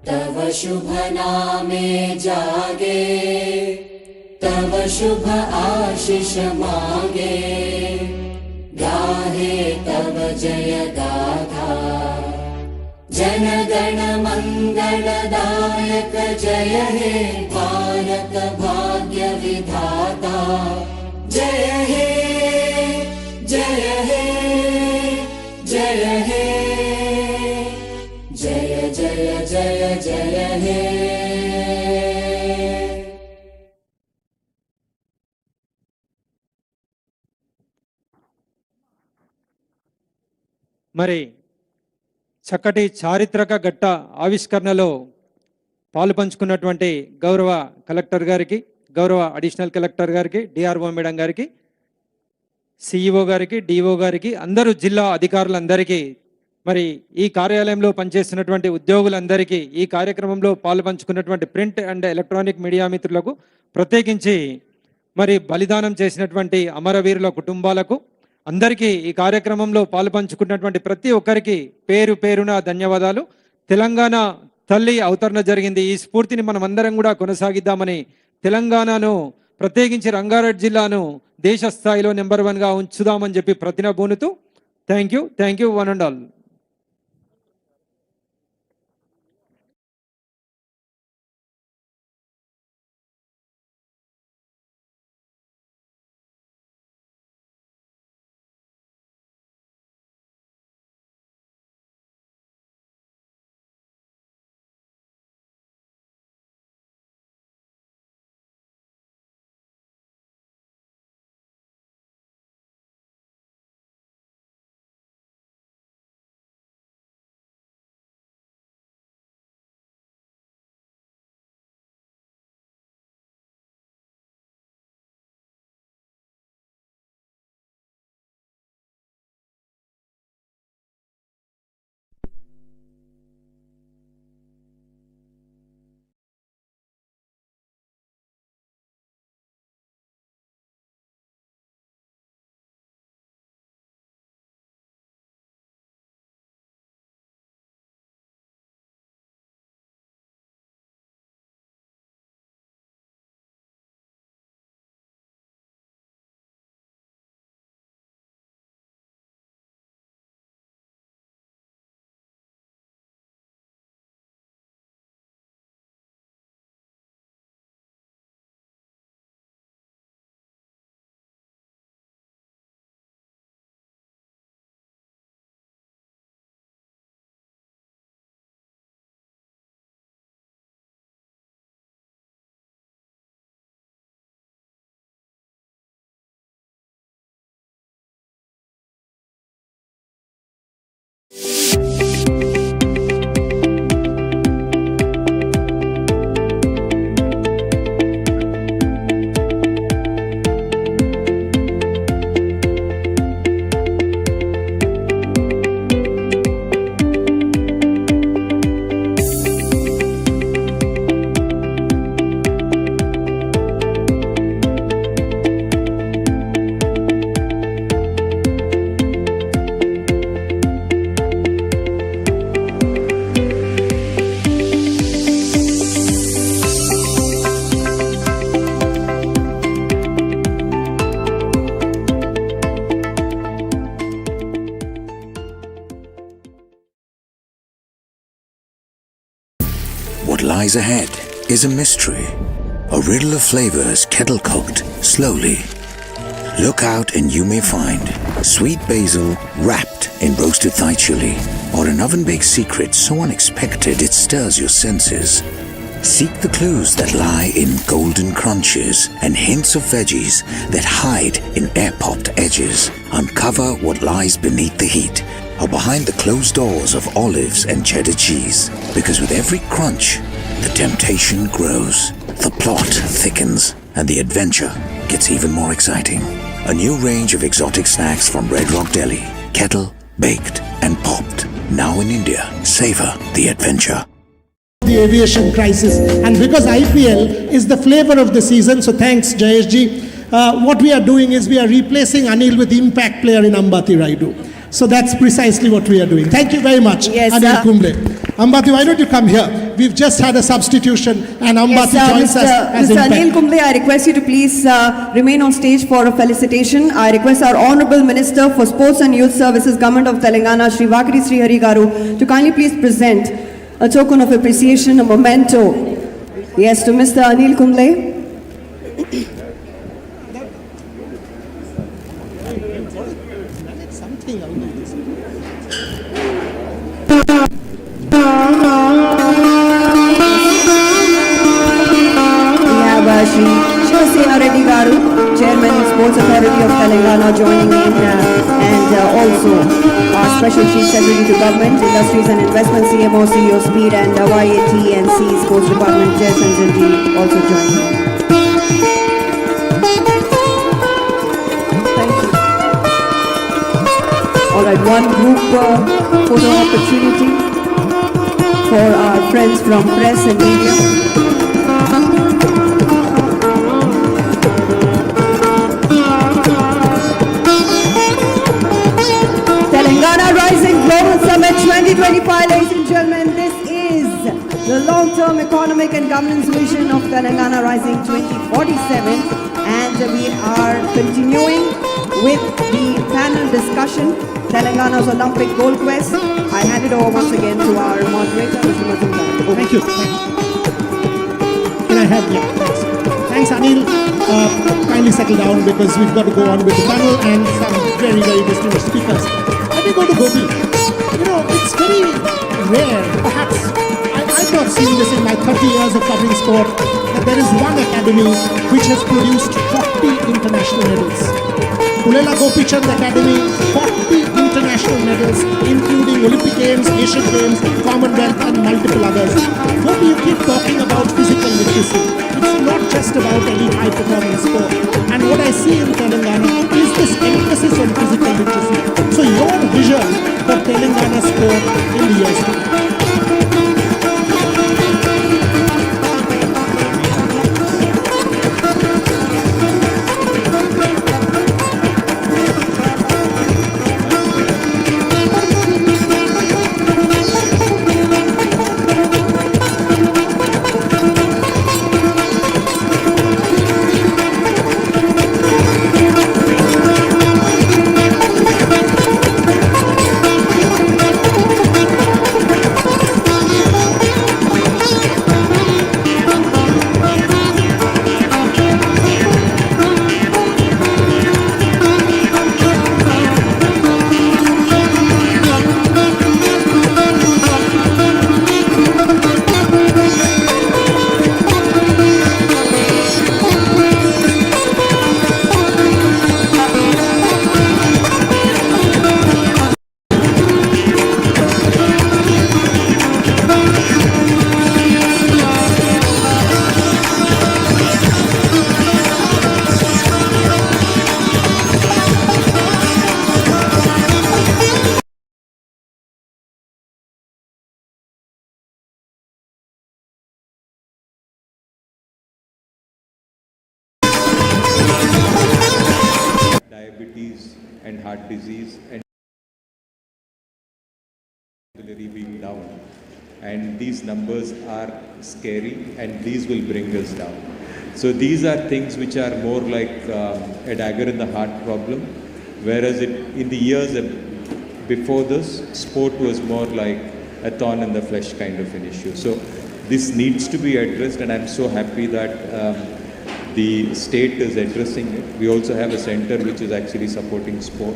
तव शुभ नामे जागे तव शुभ आशीष मागे गाहे तव जय गाथा जनगण मंगलदायक जय हे भारत भाग्य विधाता जय हे जय हे जय हे जय जय जय जय हे మరి చక్కటి చారిత్రక ఘట్ట ఆవిష్కరణలో పాలు పంచుకున్నటువంటి గౌరవ కలెక్టర్ గారికి, గౌరవ అడిషనల్ కలెక్టర్ గారికి, డిఆర్ఓ మేడం గారికి, సిఇఓ గారికి, డిఓ గారికి, అందరూ జిల్లా అధికారులందరికీ, మరి ఈ కార్యాలయంలో పనిచేస్తున్నటువంటి ఉద్యోగులందరికీ, ఈ కార్యక్రమంలో పాలు పంచుకున్నటువంటి ప్రింట్ అండ్ ఎలక్ట్రానిక్ మీడియా మిత్రులకు, ప్రత్యేకించి మరి బలిదానం చేసినటువంటి అమరవీరుల కుటుంబాలకు అందరికీ, ఈ కార్యక్రమంలో పాలుపంచుకున్నటువంటి ప్రతి ఒక్కరికి పేరు పేరున ధన్యవాదాలు. తెలంగాణ తల్లి అవతరణ జరిగింది. ఈ స్ఫూర్తిని మనం అందరం కూడా కొనసాగిద్దామని తెలంగాణను ప్రత్యేకించి రంగారెడ్డి జిల్లాను దేశ స్థాయిలో నెంబర్ 1గా ఉంచుదామని చెప్పి ప్రతినబూనుతూ thank you one and all. What lies ahead is a mystery, a riddle of flavors kettle cooked slowly. Look out and you may find sweet basil wrapped in roasted Thai chili, or an oven-baked secret so unexpected it stirs your senses. Seek the clues that lie in golden crunches and hints of veggies that hide in air-popped edges. Uncover what lies beneath the heat or behind the closed doors of olives and cheddar cheese. Because with every crunch, the temptation grows, the plot thickens, and the adventure gets even more exciting. A new range of exotic snacks from Red Rock Deli. Kettle, baked, and popped. Now in India. Savor the adventure. The aviation crisis, and because IPL is the flavor of the season, so thanks Jayesh ji. What we are doing is we are replacing Anil with impact player in Ambati Raidu. So that's precisely what we are doing. Thank you very much, yes, Anil Kumble. Ambati, why don't you come here? We've just had a substitution and Ambati joins us as Mr. impact. Anil Kumble, I request you to please remain on stage for a felicitation. I request our Honorable Minister for Sports and Youth Services, Government of Telangana, Shri Vakari Srihari Garu, to kindly please present a token of appreciation, a memento. Yes, to Mr. Anil Kumble. Shri Shivasena Reddy Garu, Chairman Sports Authority of Telangana, joining in, and also our Special Chief Secretary to Government, Industries and Investment, CMO, CEO Speed, and YAT&C Sports Department Chair Sanjan Ji also joining in. Thank you. All right, one group photo opportunity for our friends from press and media. Telangana Rising Global Summit 2025, ladies and gentlemen. This is the long-term economic and governance vision of Telangana Rising 2047, and we are continuing with the panel discussion, Telangana's Olympic Gold Quest. I hand it over once again to our moderator, Mr. Mazumdar. Thank you. Can I have, yeah, thanks. Thanks, Anil. Kindly settle down because we've got to go on with the panel and some very, very distinguished speakers. Let me go to Gopi. You know, it's very rare, perhaps, I've not seen this in my 30 years of covering sport, that there is one academy which has produced 40 international medals. Pulela Gopichand Academy, 40 international medals, including Olympic Games, Asian Games, Commonwealth, and multiple others. Gopi, you keep talking about physical literacy. It's not just about any high-performance sport. And what I see in Telangana is this emphasis on physical literacy. So your vision for Telangana sport in the years to come. Diabetes and heart disease and being down, and these numbers are scary and these will bring us down. So these are things which are more like a dagger in the heart problem, whereas in the years before this, sport was more like a thorn in the flesh kind of an issue. So this needs to be addressed, and I'm so happy that the state is addressing it. We also have a center which is actually supporting sport.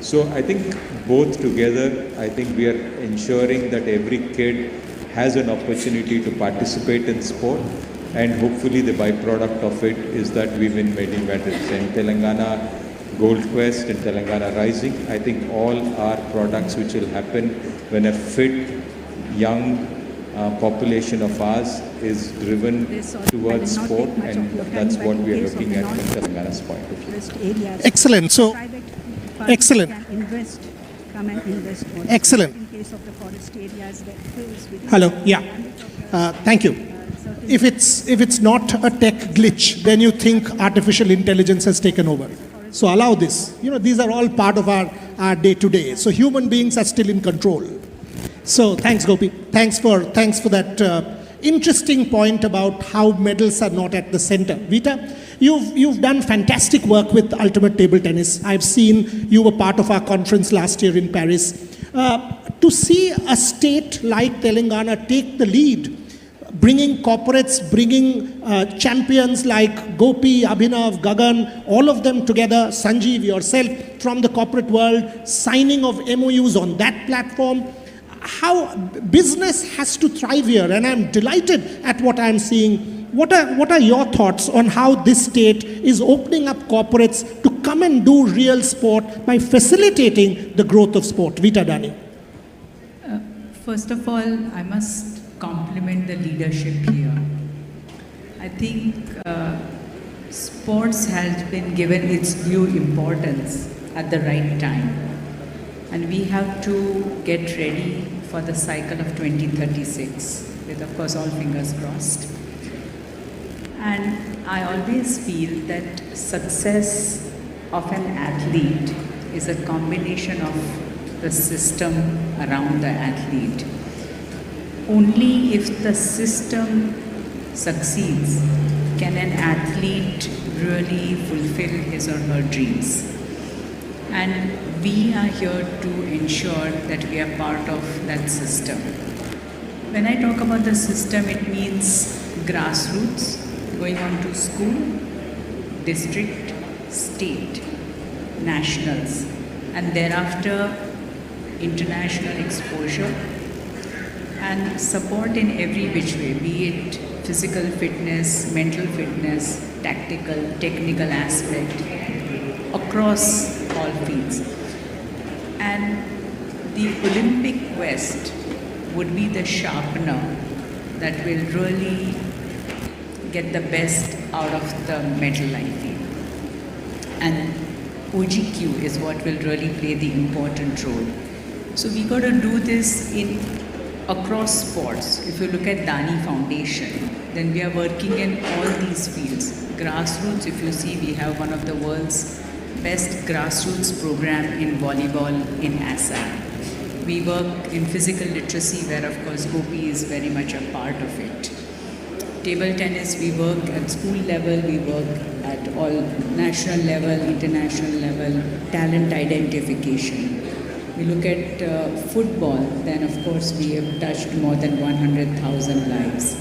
So I think both together, I think we are ensuring that every kid has an opportunity to participate in sport, and hopefully the byproduct of it is that we win many medals. And Telangana Gold Quest and Telangana Rising, I think all are products which will happen when a fit, young population of ours is driven towards sport, and that's what we are looking at from Telangana's point of view. Excellent. So, excellent. Excellent. In case of the forest areas that fills with. Hello. Yeah. Thank you. If it's not a tech glitch, then you think artificial intelligence has taken over. So allow this. These are all part of our day-to-day. So human beings are still in control. So thanks, Gopi. Thanks for that interesting point about how medals are not at the center. Vita, you've done fantastic work with Ultimate Table Tennis. I've seen you were part of our conference last year in Paris. To see a state like Telangana take the lead, bringing corporates, bringing champions like Gopi, Abhinav, Gagan, all of them together, Sanjeev, yourself, from the corporate world, signing of MOUs on that platform. How business has to thrive here, and I'm delighted at what I'm seeing. What are your thoughts on how this state is opening up corporates to come and do real sport by facilitating the growth of sport? Vita Dani. First of all, I must compliment the leadership here. I think sports has been given its due importance at the right time. And we have to get ready for the cycle of 2036, with of course all fingers crossed. And I always feel that success of an athlete is a combination of the system around the athlete. Only if the system succeeds can an athlete really fulfill his or her dreams. And we are here to ensure that we are part of that system. When I talk about the system, it means grassroots, going on to school, district, state, nationals, and thereafter international exposure and support in every which way, be it physical fitness, mental fitness, tactical, technical aspect, across all fields. And the Olympic quest would be the sharpener that will really get the best out of the medal, I feel. And OGQ is what will really play the important role. So we got to do this across sports. If you look at Dani Foundation, then we are working in all these fields. Grassroots, if you see, we have one of the world's best grassroots program in volleyball in Assam. We work in physical literacy, where of course Gopi is very much a part of it. Table tennis, we work at school level, we work at all national level, international level, talent identification. We look at football, then of course we have touched more than 100,000 lives.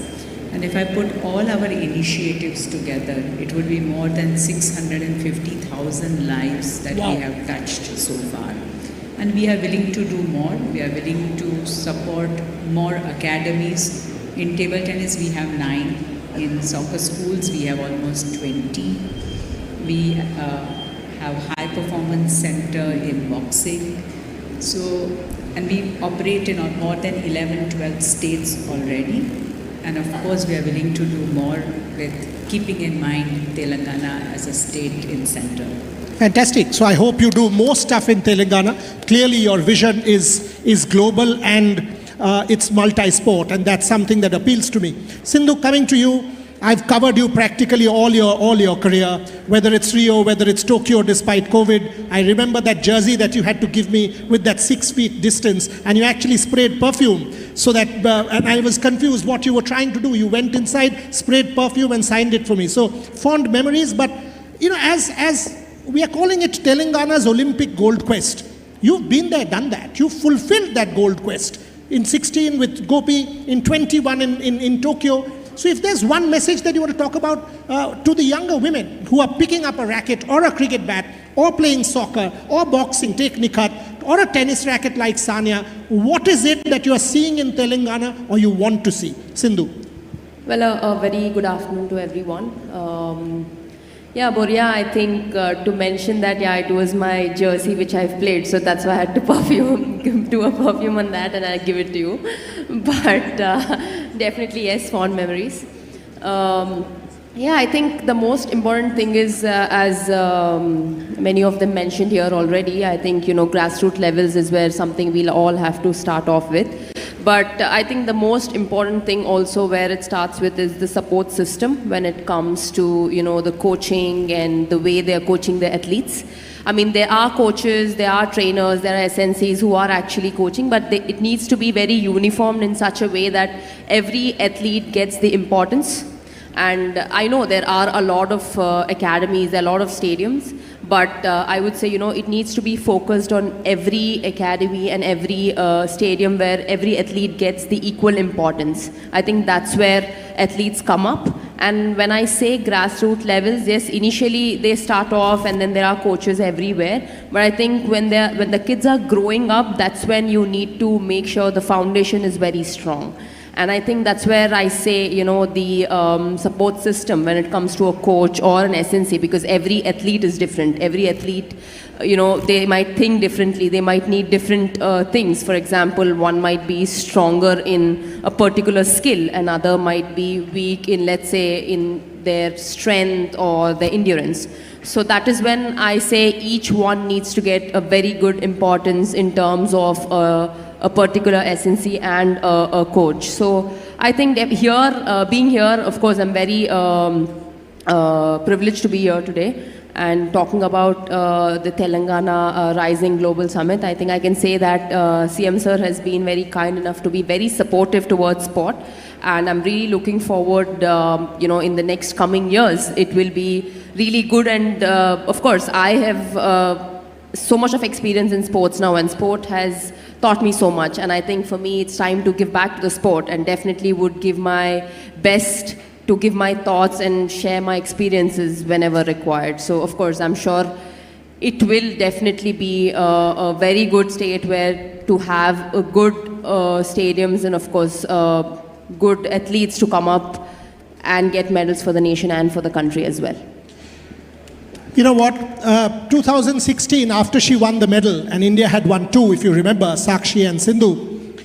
And if I put all our initiatives together, it would be more than 650,000 lives that we have touched so far. And we are willing to do more. We are willing to support more academies. In table tennis, we have 9. In soccer schools, we have almost 20. We have high performance center in boxing. So, and we operate in more than 11, 12 states already. And of course, we are willing to do more with keeping in mind Telangana as a state in center. Fantastic. So I hope you do more stuff in Telangana. Clearly, your vision is global and it's multi-sport, and that's something that appeals to me. Sindhu, coming to you, I've covered you practically all your career, whether it's Rio, whether it's Tokyo, despite COVID. I remember that jersey that you had to give me with that 6 feet distance, and you actually sprayed perfume so that, and I was confused what you were trying to do. You went inside, sprayed perfume and signed it for me. So fond memories, but as we are calling it Telangana's Olympic Gold Quest, you've been there, done that. You fulfilled that gold quest. in 16 with Gopi, in 21 in Tokyo. So if there's one message that you want to talk about to the younger women who are picking up a racket or a cricket bat or playing soccer or boxing, take Nikhat, or a tennis racket like Sania, what is it that you are seeing in Telangana or you want to see? Sindhu. Well, a very good afternoon to everyone. Yeah, Boria, I think to mention that, yeah, it was my jersey which I've played, so that's why I had to do a perfume on that and I'll give it to you. But definitely, yes, fond memories. Yeah, I think the most important thing is, as many of them mentioned here already, I think, grassroots levels is where something we'll all have to start off with. But I think the most important thing also where it starts with is the support system when it comes to, the coaching and the way they're coaching the athletes. I mean, there are coaches, there are trainers, there are SNCs who are actually coaching, but it needs to be very uniformed in such a way that every athlete gets the importance. And I know there are a lot of academies, there are a lot of stadiums, but I would say, it needs to be focused on every academy and every stadium where every athlete gets the equal importance. I think that's where athletes come up. And when I say grassroots levels, yes, initially they start off and then there are coaches everywhere. But I think when the kids are growing up, that's when you need to make sure the foundation is very strong. And I think that's where I say, the support system when it comes to a coach or an SNC, because every athlete is different. Every athlete, they might think differently. They might need different things. For example, one might be stronger in a particular skill. Another might be weak in, let's say, in their strength or their endurance. So that is when I say each one needs to get a very good importance in terms of a particular SNC and a coach. So I think here, being here, of course, I'm very privileged to be here today and talking about the Telangana Rising Global Summit. I think I can say that CM sir has been very kind enough to be very supportive towards sport. And I'm really looking forward, in the next coming years, it will be really good. And of course, I have so much of experience in sports now, and sport has taught me so much. And I think for me, it's time to give back to the sport, and definitely would give my best to give my thoughts and share my experiences whenever required. So of course, I'm sure it will definitely be a very good state where to have a good stadiums and of course good athletes to come up and get medals for the nation and for the country as well. You know what, 2016, after she won the medal, and India had won 2, if you remember, Sakshi and Sindhu,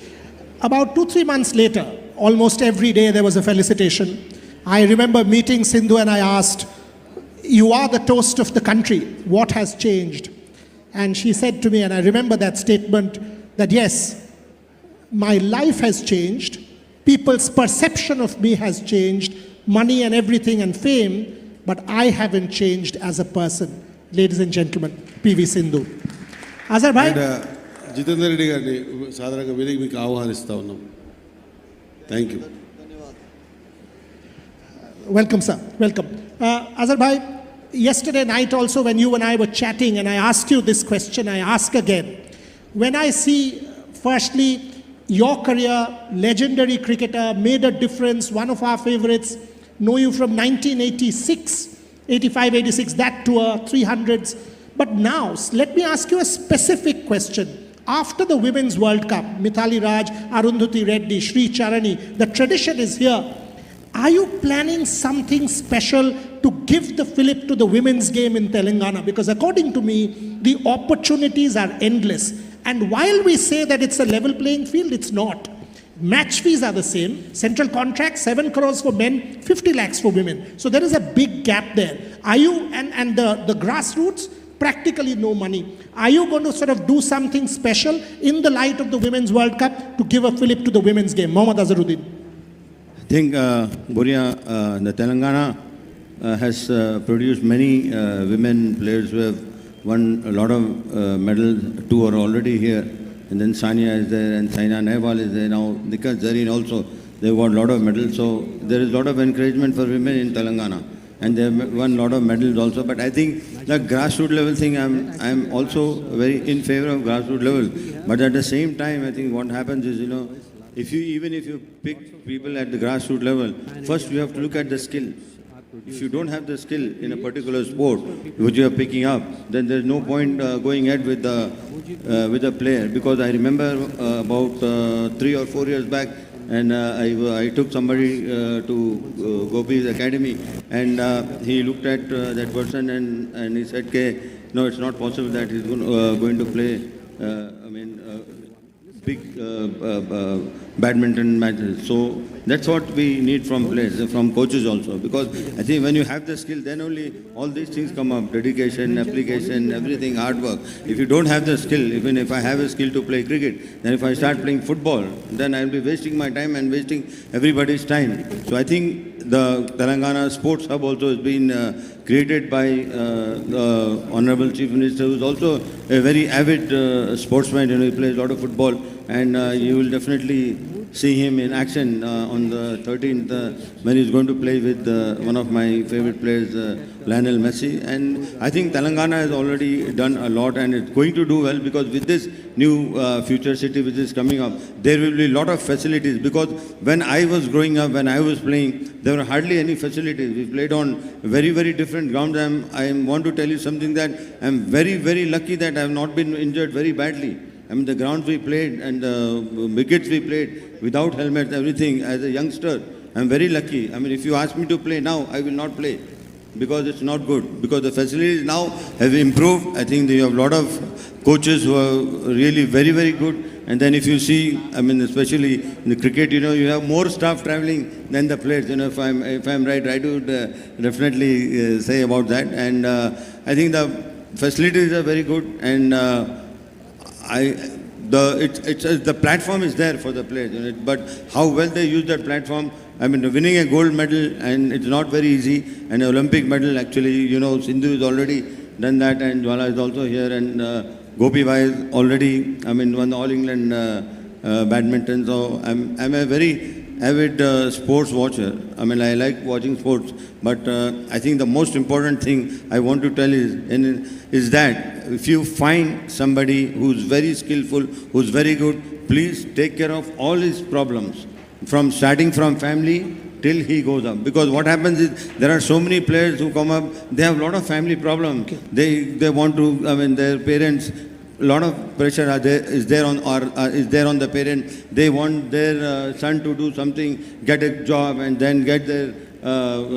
about 2-3 months later, almost every day there was a felicitation. I remember meeting Sindhu and I asked, you are the toast of the country, what has changed? And she said to me, and I remember that statement, that yes, my life has changed, people's perception of me has changed, money and everything and fame, but I haven't changed as a person. Ladies and gentlemen, PV Sindhu. Azhar bhai. Jitendra Reddy garni sadhananga vedika meeku aahvanistha unnam. Thank you. Welcome, sir. Welcome. Azhar bhai, yesterday night also when you and I were chatting and I asked you this question, I ask again. When I see, firstly, your career, legendary cricketer, made a difference, one of our favorites, know you from 1986, 85, 86, that tour, 300s. But now, let me ask you a specific question. After the Women's World Cup, Mithali Raj, Arundhati Reddy, Sri Charani, the tradition is here. Are you planning something special to give the fillip to the women's game in Telangana? Because according to me, the opportunities are endless. And while we say that it's a level playing field, it's not. Match fees are the same. Central contract, 7 crores for men, 50 lakhs for women. So there is a big gap there. Are you, and the grassroots, practically no money. Are you going to sort of do something special in the light of the Women's World Cup to give a fillip to the women's game? Mohammad Azharuddin. I think, Boria, the Telangana has produced many women players who have won a lot of medals. 2 are already here. And then Sania is there, and Saina Nehwal is there now. Nikhat Zareen also, they've got a lot of medals. So there is a lot of encouragement for women in Telangana. and they have won a lot of medals also. But I think the grassroots level thing, I'm also very in favor of grassroots level. But at the same time, I think what happens is, if you pick people at the grassroots level, first you have to look at the skill. If you don't have the skill in a particular sport which you are picking up, then there's no point going ahead with the player. Because I remember about 3 or 4 years back, and I took somebody to Gopi's academy, and he looked at that person and he said, "Okay, no, it's not possible that he's going to play. Big badminton matches." So that's what we need from players, from coaches also. Because I think when you have the skill, then only all these things come up: dedication, application, everything, hard work. If you don't have the skill, even if I have a skill to play cricket, then if I start playing football, then I'll be wasting my time and wasting everybody's time. So I think the Telangana Sports Hub also has been created by the Honorable Chief Minister, who is also a very avid sportsman. He plays a lot of football, and you will definitely see him in action on the 13th when he's going to play with one of my favorite players, Lionel Messi. And I think Telangana has already done a lot, and it's going to do well, because with this new future city which is coming up, there will be a lot of facilities. Because when I was growing up, when I was playing, there were hardly any facilities. We played on very, very different grounds. I want to tell you something, that I'm very, very lucky that I have not been injured very badly. The grounds we played and the wickets we played without helmets, everything, as a youngster, I'm very lucky. If you ask me to play now, I will not play, because it's not good. Because the facilities now have improved. I think they have a lot of coaches who are really very, very good. And then if you see, especially in the cricket, you have more staff traveling than the players. If I'm right, I would definitely say about that. And I think the facilities are very good, and the platform is there for the players, but how well they use that platform. Winning a gold medal, and it's not very easy, and an Olympic medal, actually, Sindhu has already done that, and Jwala is also here, and Gopi Bhai is already, won the All England badminton. So I'm a very avid sports watcher. I like watching sports, but I think the most important thing I want to tell is that if you find somebody who's very skillful, who's very good, please take care of all his problems, starting from family till he goes up. Because what happens is, there are so many players who come up, they have a lot of family problems. They want to, their parents, a lot of pressure is there on the parent. They want their son to do something, get a job, and then get their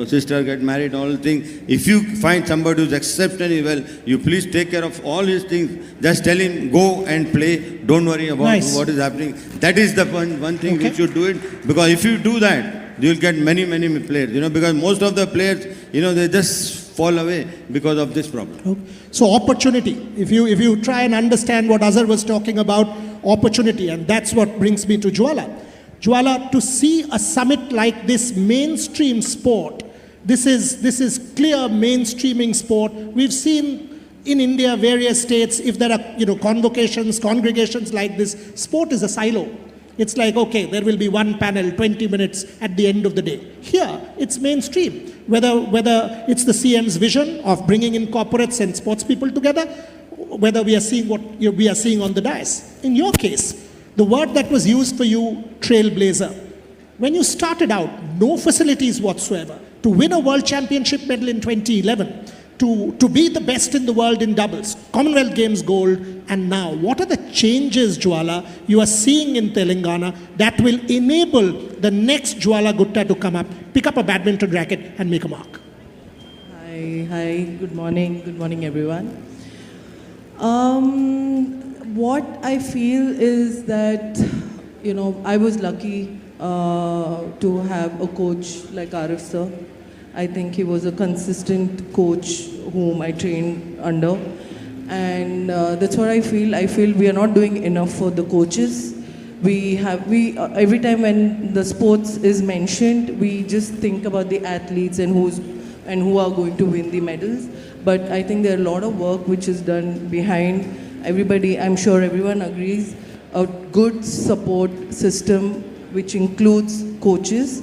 sister get married, all the things. If you find somebody who's exceptionally well, you please take care of all his things. Just tell him, go and play. Don't worry about what is happening. That is the one thing we should do it. Because if you do that, you'll get many, many players. Because most of the players, they just fall away because of this problem. So opportunity. If you try and understand what Azhar was talking about, opportunity, and that's what brings me to Jwala. Jwala, to see a summit like this, mainstream sport, this is clear mainstreaming sport. We've seen in India, various states, if there are convocations, congregations like this, sport is a silo. It's like, okay, there will be one panel, 20 minutes at the end of the day. Here, it's mainstream. Whether it's the CM's vision of bringing in corporates and sports people together, whether we are seeing what we are seeing on the dais. In your case, the word that was used for you, trailblazer. When you started out, no facilities whatsoever, to win a world championship medal in 2011, to be the best in the world in doubles, Commonwealth Games gold, and now, what are the changes, Jwala, you are seeing in Telangana that will enable the next Jwala Gutta to come up, pick up a badminton racket and make a mark? Hi, good morning everyone. What I feel is that, I was lucky to have a coach like Arif sir. I think he was a consistent coach whom I trained under. And that's what I feel. I feel we are not doing enough for the coaches. Every time when the sports is mentioned, we just think about the athletes and who are going to win the medals. But I think there are a lot of work which is done behind. Everybody, I'm sure everyone agrees, a good support system which includes coaches.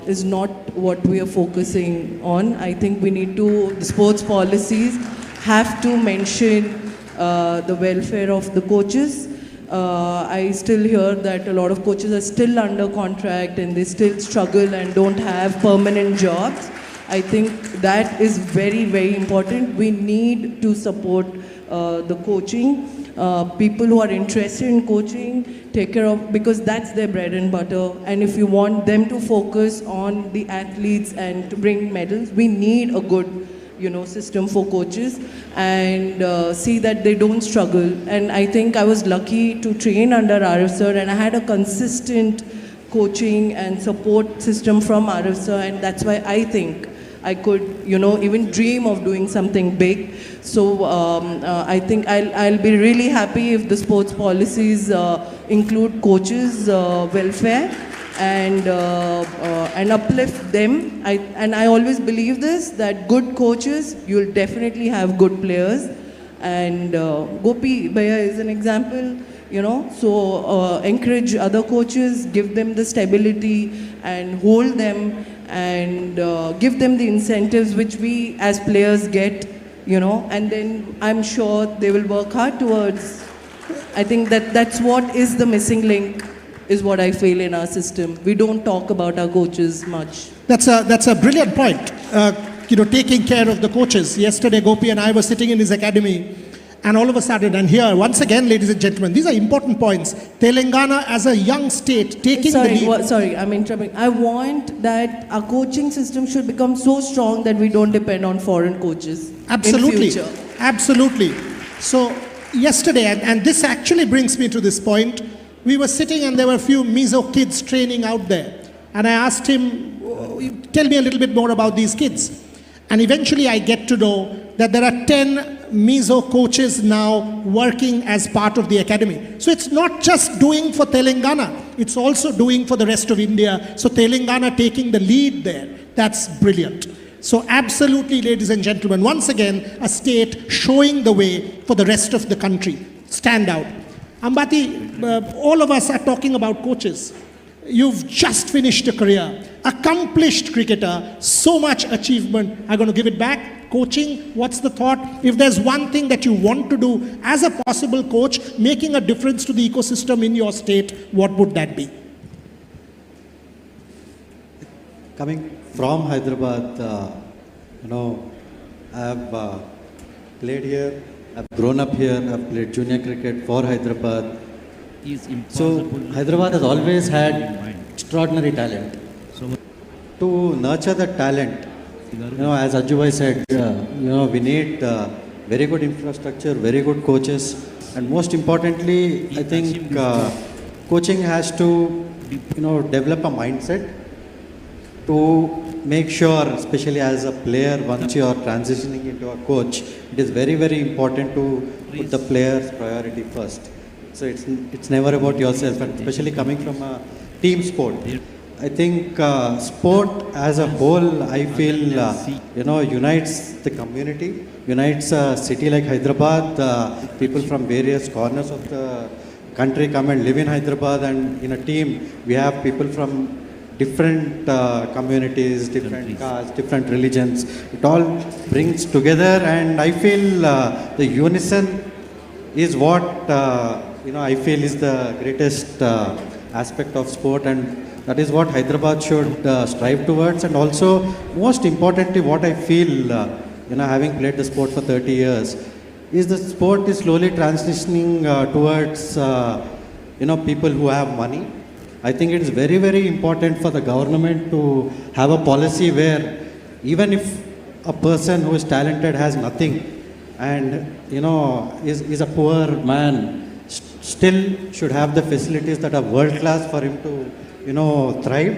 is not what we are focusing on. I think we need to, the sports policies have to mention the welfare of the coaches. I still hear that a lot of coaches are still under contract and they still struggle and don't have permanent jobs. I think that is very, very important. We need to support the coaching. People who are interested in coaching, take care of, because that's their bread and butter. And if you want them to focus on the athletes and to bring medals, we need a good, system for coaches and see that they don't struggle. And I think I was lucky to train under RF sir, and I had a consistent coaching and support system from RF sir, and that's why I think I could, even dream of doing something big. So I think I'll be really happy if the sports policies include coaches' welfare and uplift them. I always believe this, that good coaches, you'll definitely have good players. And Gopi Bhaiya is an example, so encourage other coaches, give them the stability and hold them and give them the incentives which we as players get, and then I'm sure they will work hard towards. I think that's what is the missing link, is what I feel in our system. We don't talk about our coaches much. That's a brilliant point. Taking care of the coaches. Yesterday, Gopi and I were sitting in his academy, and all of a sudden, and here, once again, ladies and gentlemen, these are important points. Telangana as a young state taking the lead. Sorry, I'm interrupting. I want that our coaching system should become so strong that we don't depend on foreign coaches. Absolutely. In future. Absolutely. So, yesterday, and this actually brings me to this point, we were sitting and there were a few Mizo kids training out there. And I asked him, tell me a little bit more about these kids. And eventually I get to know that there are 10 Mizo coaches now working as part of the academy. So it's not just doing for Telangana, it's also doing for the rest of India. So Telangana taking the lead there, that's brilliant. So absolutely, ladies and gentlemen, once again, a state showing the way for the rest of the country. Stand out. Ambati, all of us are talking about coaches. You've just finished a career, accomplished cricketer, so much achievement. I'm going to give it back. Coaching, what's the thought? If there's one thing that you want to do as a possible coach, making a difference to the ecosystem in your state, what would that be? Coming from Hyderabad, I've played here, I've grown up here, I've played junior cricket for Hyderabad. So Hyderabad has always had extraordinary talent. To nurture the talent, as Ajubhai said, we need very good infrastructure, very good coaches, and most importantly, I think coaching has to, develop a mindset to make sure, especially as a player, once you are transitioning into a coach, it is very, very important to put the player's priority first. So it's never about yourself, and especially coming from a team sport. I think sport as a whole, I feel, unites the community, unites a city like Hyderabad. People from various corners of the country come and live in Hyderabad, and in a team, we have people from different communities, different castes, different religions. It all brings together, and I feel the unison is what I feel is the greatest aspect of sport, and that is what Hyderabad should strive towards. And also, most importantly, what I feel, having played the sport for 30 years, is the sport is slowly transitioning towards, people who have money. I think it is very, very important for the government to have a policy where even if a person who is talented has nothing and, is a poor man, still should have the facilities that are world class for him to, thrive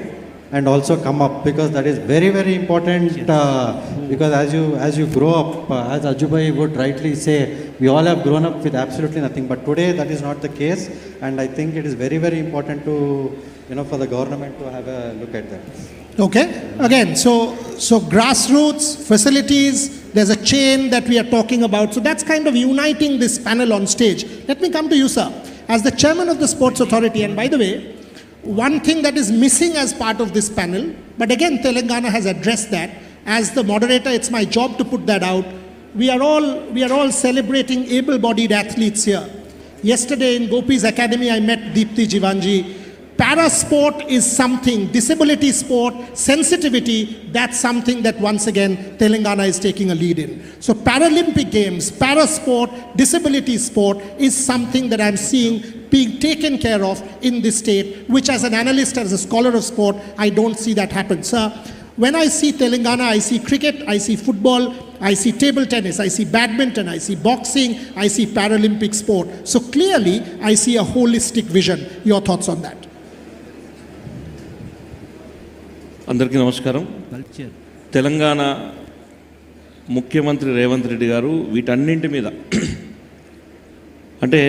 and also come up, because that is very, very important. Because as you grow up, as Ajubhai would rightly say, we all have grown up with absolutely nothing. But today that is not the case, and I think it is very, very important to, for the government to have a look at that. Okay. Again, so grassroots, facilities, there's a chain that we are talking about. So that's kind of uniting this panel on stage. Let me come to you, sir. As the chairman of the Sports Authority, and by the way, One thing that is missing as part of this panel, but again Telangana has addressed that. As the moderator, it's my job to put that out. We are all celebrating able-bodied athletes here. Yesterday in Gopi's Academy, I met Deepthi Jivanji. Para-sport is something, disability sport, sensitivity, that's something that once again Telangana is taking a lead in. So Paralympic Games, para-sport, disability sport is something that I'm seeing being taken care of in this state, which as an analyst, as a scholar of sport, I don't see that happen. Sir, when I see Telangana, I see cricket, I see football, I see table tennis, I see badminton, I see boxing, I see Paralympic sport. So clearly, I see a holistic vision. Your thoughts on that? అందరికీ నమస్కారం. తెలంగాణ ముఖ్యమంత్రి రేవంత్ రెడ్డి గారు వీటన్నింటి మీద అంటే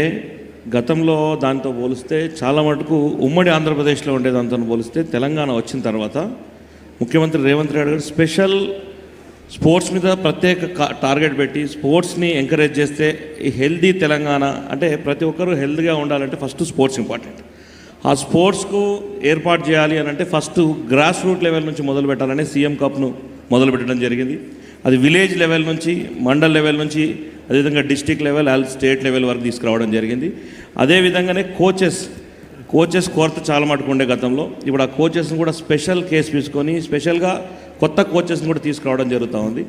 గతంలో దాంతో పోలిస్తే చాలా మటుకు ఉమ్మడి ఆంధ్రప్రదేశ్లో ఉండే దాంతో పోలిస్తే తెలంగాణ వచ్చిన తర్వాత ముఖ్యమంత్రి రేవంత్ రెడ్డి గారు స్పెషల్ స్పోర్ట్స్ మీద ప్రత్యేక టార్గెట్ పెట్టి స్పోర్ట్స్ని ఎంకరేజ్ చేస్తే ఈ హెల్దీ తెలంగాణ అంటే ప్రతి ఒక్కరూ హెల్త్గా ఉండాలంటే ఫస్ట్ స్పోర్ట్స్ ఇంపార్టెంట్. ఆ స్పోర్ట్స్కు ఏర్పాటు చేయాలి అని అంటే ఫస్ట్ గ్రాస్ రూట్ లెవెల్ నుంచి మొదలు పెట్టాలని సీఎం కప్ను మొదలు పెట్టడం జరిగింది. అది విలేజ్ లెవెల్ నుంచి, మండల్ లెవెల్ నుంచి, అదేవిధంగా డిస్టిక్ లెవెల్, స్టేట్ లెవెల్ వరకు తీసుకురావడం జరిగింది. అదేవిధంగానే కోచెస్ కొరత చాలా మటుకు ఉండే గతంలో. ఇప్పుడు ఆ కోచెస్ని కూడా స్పెషల్ కేసు తీసుకొని స్పెషల్గా కొత్త కోచెస్ని కూడా తీసుకురావడం జరుగుతూ ఉంది.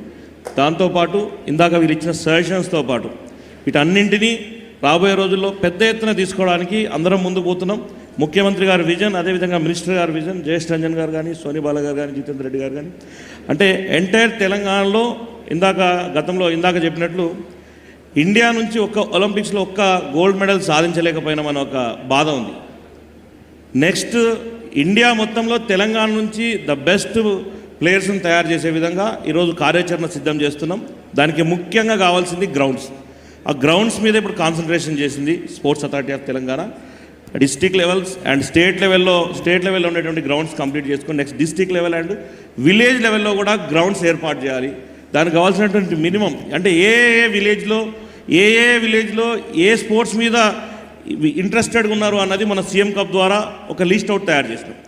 దాంతోపాటు ఇందాక వీళ్ళు ఇచ్చిన సజెషన్స్తో పాటు వీటన్నింటినీ రాబోయే రోజుల్లో పెద్ద ఎత్తున తీసుకోవడానికి అందరం ముందుకు పోతున్నాం. ముఖ్యమంత్రి గారి విజన్, అదేవిధంగా మినిస్టర్ గారి విజన్, జయేష్ రంజన్ గారు కానీ, సోనిబాల గారు కానీ, జితేందర్ రెడ్డి గారు కానీ, అంటే ఎంటైర్ తెలంగాణలో ఇందాక చెప్పినట్లు ఇండియా నుంచి ఒలింపిక్స్లో ఒక్క గోల్డ్ మెడల్ సాధించలేకపోయినామని ఒక బాధ ఉంది. నెక్స్ట్ ఇండియా మొత్తంలో తెలంగాణ నుంచి ద బెస్ట్ ప్లేయర్స్ని తయారు చేసే విధంగా ఈరోజు కార్యాచరణ సిద్ధం చేస్తున్నాం. దానికి ముఖ్యంగా కావాల్సింది గ్రౌండ్స్. ఆ గ్రౌండ్స్ మీద ఇప్పుడు కాన్సన్ట్రేషన్ చేసింది sports authority of Telangana. District levels and state లెవెల్లో ఉండేటువంటి గ్రౌండ్స్ కంప్లీట్ చేసుకొని next district level and village లెవెల్లో కూడా గ్రౌండ్స్ ఏర్పాటు చేయాలి. దానికి కావాల్సినటువంటి మినిమం అంటే ఏ విలేజ్లో ఏ స్పోర్ట్స్ మీద ఇంట్రెస్టెడ్గా ఉన్నారు అన్నది మన సీఎం కప్ ద్వారా ఒక లిస్ట్ అవుట్ తయారు చేసినాం.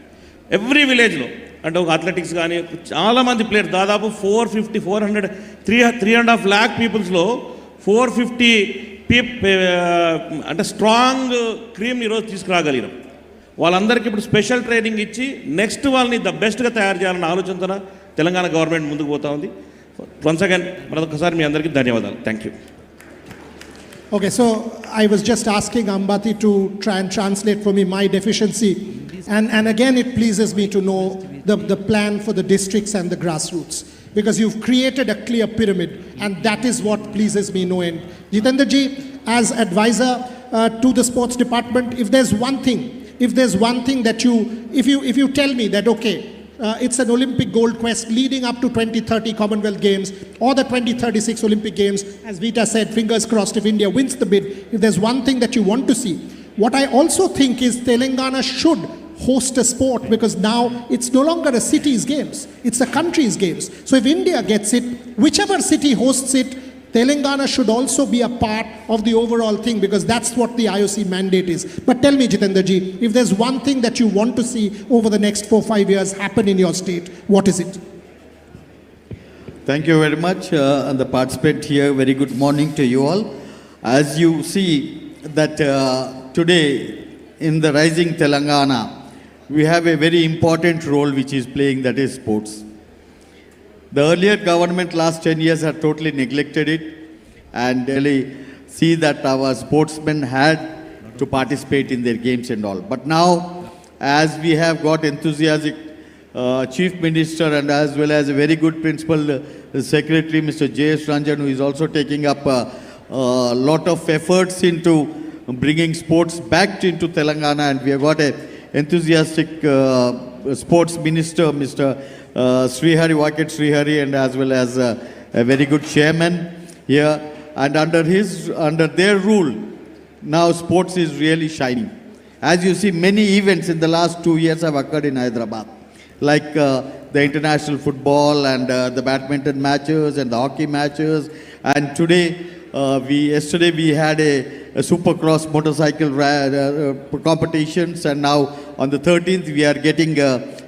ఎవ్రీ విలేజ్లో అంటే ఒక అథ్లెటిక్స్ కానీ చాలామంది ప్లేయర్స్ దాదాపు 3.5 lakh పీపుల్స్లో 450 అంటే స్ట్రాంగ్ క్రీమ్ ఈరోజు తీసుకురాగలిగినాం. వాళ్ళందరికీ ఇప్పుడు స్పెషల్ ట్రైనింగ్ ఇచ్చి నెక్స్ట్ వాళ్ళని ద బెస్ట్గా తయారు చేయాలన్న ఆలోచనతో తెలంగాణ గవర్నమెంట్ ముందుకు పోతా ఉంది. వన్స్ అగైన్ మరొకసారి మీ అందరికీ ధన్యవాదాలు. Thank you. Okay, so I was just asking Ambati to try and translate for me my deficiency. And again, it pleases me to know the plan for the districts and the grassroots. Because you've created a clear pyramid, and that is what pleases me no end. Jitendra ji, as advisor to the sports department, if there's one thing that if you tell me that, okay, it's an Olympic gold quest leading up to 2030 Commonwealth Games or the 2036 Olympic Games, as Vita said, fingers crossed if India wins the bid, if there's one thing that you want to see, what I also think is Telangana should host a sport, because now it's no longer a city's games, it's a country's games. So if India gets it, whichever city hosts it, Telangana should also be a part of the overall thing, because that's what the IOC mandate is. But tell me, Jitendra ji, if there's one thing that you want to see over the next 4-5 years happen in your state, what is it? Thank you very much, and the participant here. Very good morning to you all. As you see that today in the rising Telangana, we have a very important role which is playing, that is sports. The earlier government last 10 years had totally neglected it, and really see that our sportsmen had to participate in their games and all. But now, as we have got enthusiastic Chief Minister and as well as a very good Principal Secretary, Mr. Jyesh Ranjan, who is also taking up a lot of efforts into bringing sports back into Telangana, and we have got a enthusiastic sports minister, Mr. Vaket Srihari, and as well as a very good chairman here. And under their rule, now sports is really shining. As you see, many events in the last 2 years have occurred in Hyderabad, like the international football and the badminton matches and the hockey matches. And yesterday we had a supercross motorcycle competitions, and now on the 13th, we are getting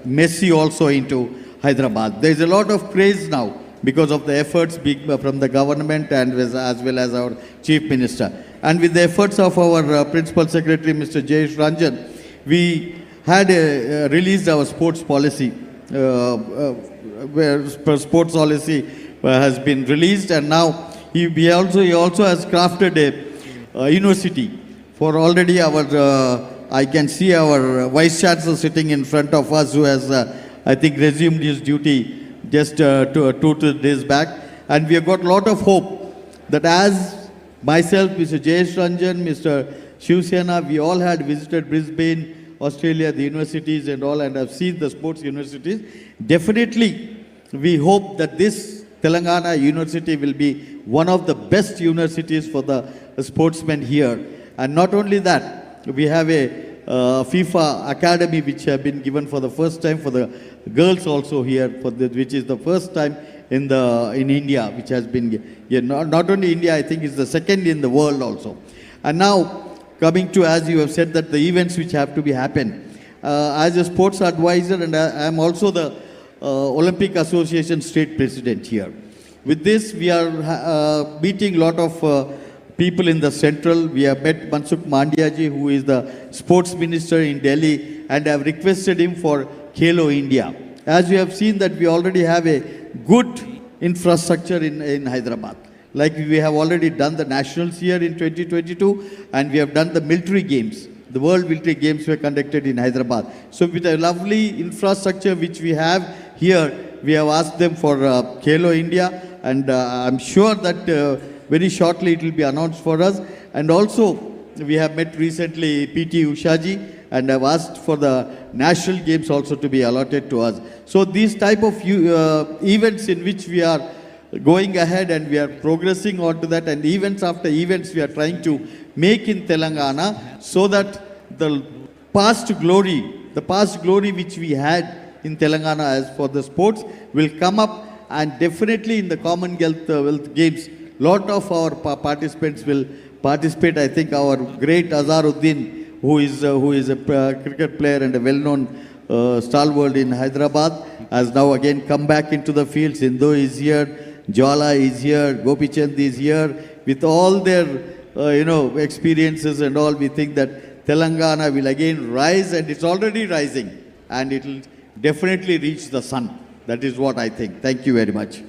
Messi also into Hyderabad. There is a lot of praise now because of the efforts from the government and as well as our Chief Minister. And with the efforts of our Principal Secretary, Mr. Jayesh Ranjan, we had released our sports policy, where sports policy has been released, and now he also has crafted a university for already our, I can see our Vice Chancellor sitting in front of us, who has, I think, resumed his duty just 2 days back. And we have got a lot of hope that as myself, Mr. Jayesh Ranjan, Mr. Shiv Sena, we all had visited Brisbane, Australia, the universities and all, and have seen the sports universities. Definitely, we hope that this Telangana University will be one of the best universities for the sportsmen here. And not only that, we have a FIFA Academy which have been given for the first time for the girls also here, which is the first time in India, which has been here. Not only India, I think it's the second in the world also. And now, coming to, as you have said, that the events which have to be happen. As a sports advisor, and I am also the Olympic Association State President here. With this, we are meeting a lot of people in the central. We have met Mansukh Mandiaji, who is the sports minister in Delhi, and have requested him for Khelo India. As you have seen that we already have a good infrastructure in Hyderabad. Like we have already done the nationals here in 2022, and we have done the military games. The World Military Games were conducted in Hyderabad. So with a lovely infrastructure which we have here, we have asked them for Khelo India, and I'm sure that very shortly it will be announced for us. And also, we have met recently PT Ushaji, and have asked for the national games also to be allotted to us. So these type of events in which we are going ahead and we are progressing on to that, and events after events we are trying to make in Telangana, so that the past glory which we had in Telangana as for the sports will come up, and definitely in the Commonwealth Games, lot of our participants will participate. I think our great Azharuddin, who is a cricket player and a well-known stalwart in Hyderabad, has now again come back into the field. Sindhu is here, Jwala is here, Gopichand is here. With all their experiences and all, we think that Telangana will again rise, and it's already rising, and it will definitely reach the sun. That is what I think. Thank you very much.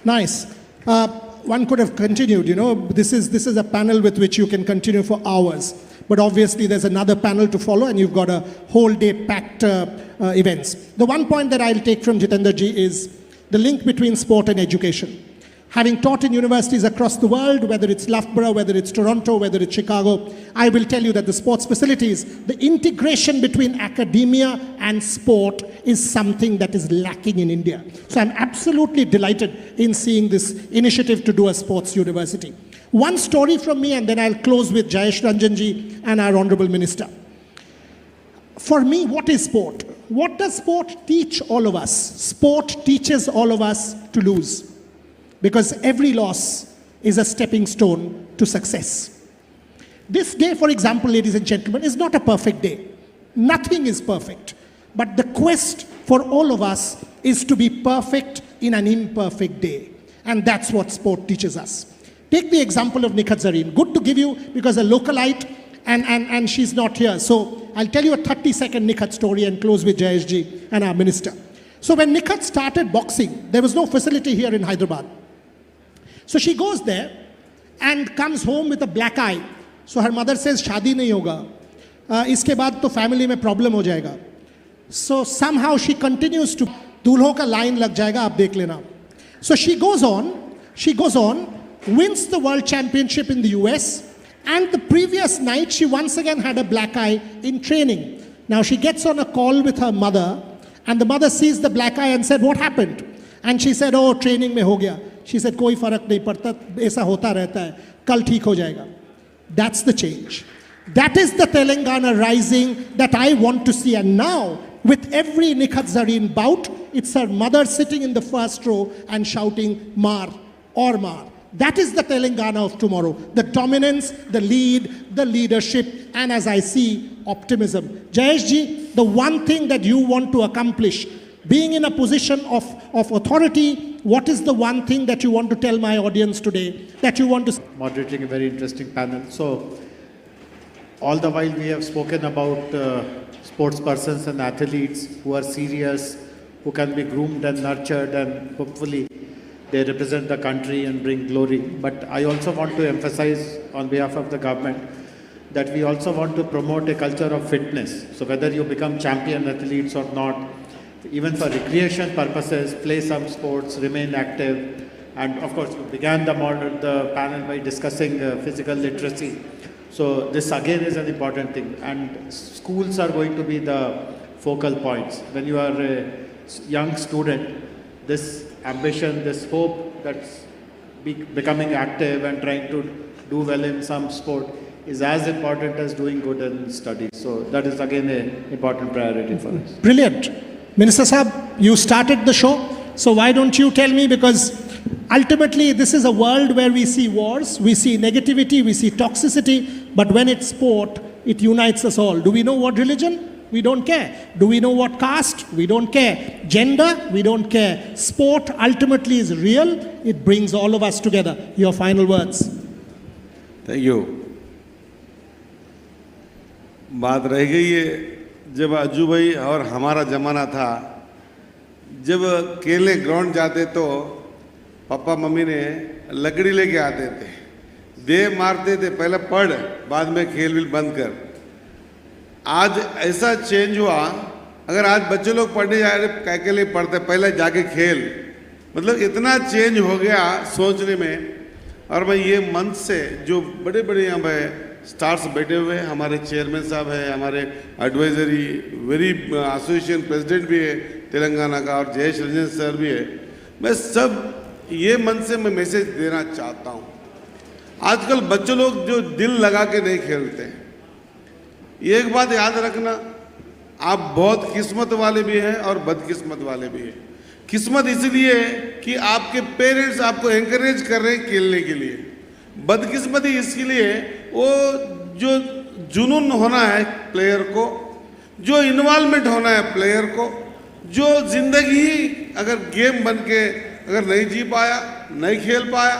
Nice. One could have continued, this is a panel with which you can continue for hours. But obviously there's another panel to follow, and you've got a whole day packed events. The one point that I'll take from Jitendra ji is the link between sport and education. Having taught in universities across the world, whether it's Loughborough, whether it's Toronto, whether it's Chicago, I will tell you that the sports facilities, the integration between academia and sport is something that is lacking in India. So I'm absolutely delighted in seeing this initiative to do a sports university. One story from me, and then I'll close with Jayesh Ranjan ji and our Honorable Minister. For me, what is sport? What does sport teach all of us? Sport teaches all of us to lose. Because every loss is a stepping stone to success. This day, for example, ladies and gentlemen, is not a perfect day. Nothing is perfect. But the quest for all of us is to be perfect in an imperfect day. And that's what sport teaches us. Take the example of Nikhat Zareen. Good to give you, because a localite, and she's not here. So I'll tell you a 30-second Nikhat story and close with Jayesh ji and our minister. So when Nikhat started boxing, there was no facility here in Hyderabad. So she goes there and comes home with a black eye. So her mother says, "Shadi nahi hoga. Iske baad to family mein problem ho jayega." So somehow she continues to, "Dulho ka line lag jayega, aap dekh lena." So she goes on, wins the world championship in the US, and the previous night she once again had a black eye in training. Now she gets on a call with her mother, and the mother sees the black eye and said, "What happened?" And she said, "Oh, training mein ho gaya." She said, "Koi farak nahi padta, aisa hota rehta hai, kal theek ho jayega." That's the change. That is the Telangana rising that I want to see. And now, with every Nikhat Zareen bout, it's her mother sitting in the first row and shouting, "Mar or Mar." That is the Telangana of tomorrow. The dominance, the lead, the leadership, and as I see, optimism. Jayesh ji, the one thing that you want to accomplish, being in a position of authority, what is the one thing that you want to tell my audience today, that you want to... Moderating a very interesting panel. So, all the while we have spoken about sports persons and athletes who are serious, who can be groomed and nurtured, and hopefully they represent the country and bring glory. But I also want to emphasize on behalf of the government that we also want to promote a culture of fitness. So whether you become champion athletes or not, even for recreation purposes, play some sports, remain active. And of course, you began the panel by discussing physical literacy. So this again is an important thing. And schools are going to be the focal points. When you are a young student, this ambition, this hope that's becoming active and trying to do well in some sport is as important as doing good in studies. So that is again an important priority for us. Brilliant. Minister Sahab, you started the show, so why don't you tell me, because ultimately this is a world where we see wars, we see negativity, we see toxicity, but when it's sport, it unites us all. Do we know what religion? We don't care. Do we know what caste? We don't care. Gender? We don't care. Sport ultimately is real. It brings all of us together. Your final words. Thank you. बात रह गई है जब अज्जू भाई और हमारा ज़माना था, जब खेलने ग्राउंड जाते तो पापा मम्मी ने लकड़ी लेके आते थे, दे मारते थे, पहले पढ़ बाद में खेल विल बंद कर। आज ऐसा चेंज हुआ, अगर आज बच्चे लोग पढ़ने जा रहे क्या लिए पढ़ते, पहले जाके खेल, मतलब इतना चेंज हो गया सोचने में। और मैं ये मंच से जो बड़े बड़े यहाँ पे स्टार्स बैठे हुए हैं, हमारे चेयरमैन साहब है, हमारे एडवाइजरी वेरी एसोसिएशन प्रेसिडेंट भी है तेलंगाना का, और जयेश रंजन सर भी है, मैं सब ये मन से मैं मैसेज देना चाहता हूँ। आजकल बच्चे लोग जो दिल लगा के नहीं खेलते हैं, एक बात याद रखना, आप बहुत किस्मत वाले भी हैं और बदकिस्मत वाले भी हैं। किस्मत इसलिए कि आपके पेरेंट्स आपको एनकरेज कर रहे हैं खेलने के लिए, बदकिस्मती इसके लिए वो जो जुनून होना है प्लेयर को, जो इन्वॉल्वमेंट होना है प्लेयर को, जो जिंदगी अगर गेम बन के अगर नहीं जी पाया, नहीं खेल पाया,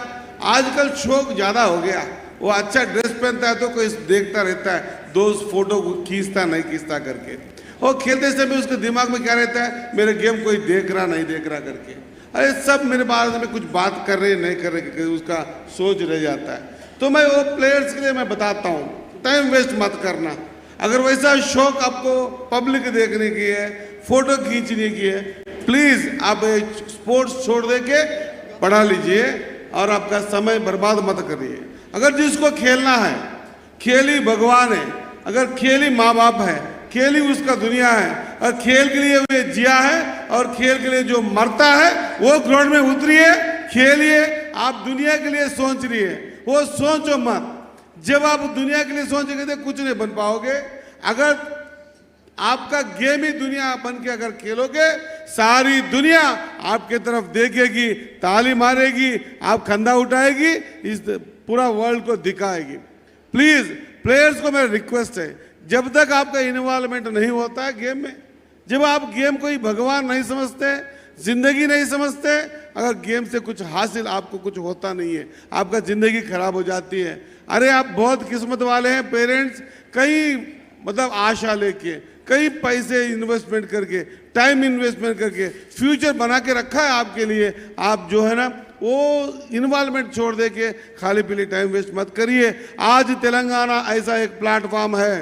आजकल शौक ज़्यादा हो गया, वो अच्छा ड्रेस पहनता है तो कोई देखता रहता है, दोस्त फोटो खींचता नहीं खींचता करके, और खेलते समय उसके दिमाग में क्या रहता है, मेरे गेम कोई देख रहा नहीं देख रहा करके। अरे सब मेरे बारे में कुछ बात कर रहे नहीं कर रहे, उसका सोच रह जाता है। तो मैं वो प्लेयर्स के लिए मैं बताता हूँ, टाइम वेस्ट मत करना। अगर वैसा शौक आपको पब्लिक देखने की है, फोटो खींचने की है, प्लीज़ आप स्पोर्ट्स छोड़ दे के पढ़ा लीजिए और आपका समय बर्बाद मत करिए। अगर जिसको खेलना है, खेल ही भगवान है, अगर खेल ही माँ बाप है, खेल ही उसका दुनिया है, और खेल के लिए वो जिया है और खेल के लिए जो मरता है वो ग्राउंड में उतरिए, खेलिए। आप दुनिया के लिए सोच रही है, वो सोचो मत। जब आप दुनिया के लिए सोचेंगे तो कुछ नहीं बन पाओगे। अगर आपका गेम ही दुनिया बन के अगर खेलोगे, सारी दुनिया आपके तरफ देखेगी, ताली मारेगी, आप खंदा उठाएगी, इस पूरा वर्ल्ड को दिखाएगी। प्लीज प्लेयर्स को मेरा रिक्वेस्ट है, जब तक आपका इन्वॉल्वमेंट नहीं होता है गेम में, जब आप गेम को ही भगवान नहीं समझते, जिंदगी नहीं समझते, अगर गेम से कुछ हासिल आपको कुछ होता नहीं है, आपका जिंदगी खराब हो जाती है। अरे आप बहुत किस्मत वाले हैं, पेरेंट्स कई मतलब आशा लेके, कई पैसे इन्वेस्टमेंट करके, टाइम इन्वेस्टमेंट करके फ्यूचर बना के रखा है आपके लिए। आप जो है ना वो इन्वॉल्वमेंट छोड़ दे के खाली पीली टाइम वेस्ट मत करिए। आज तेलंगाना ऐसा एक प्लेटफॉर्म है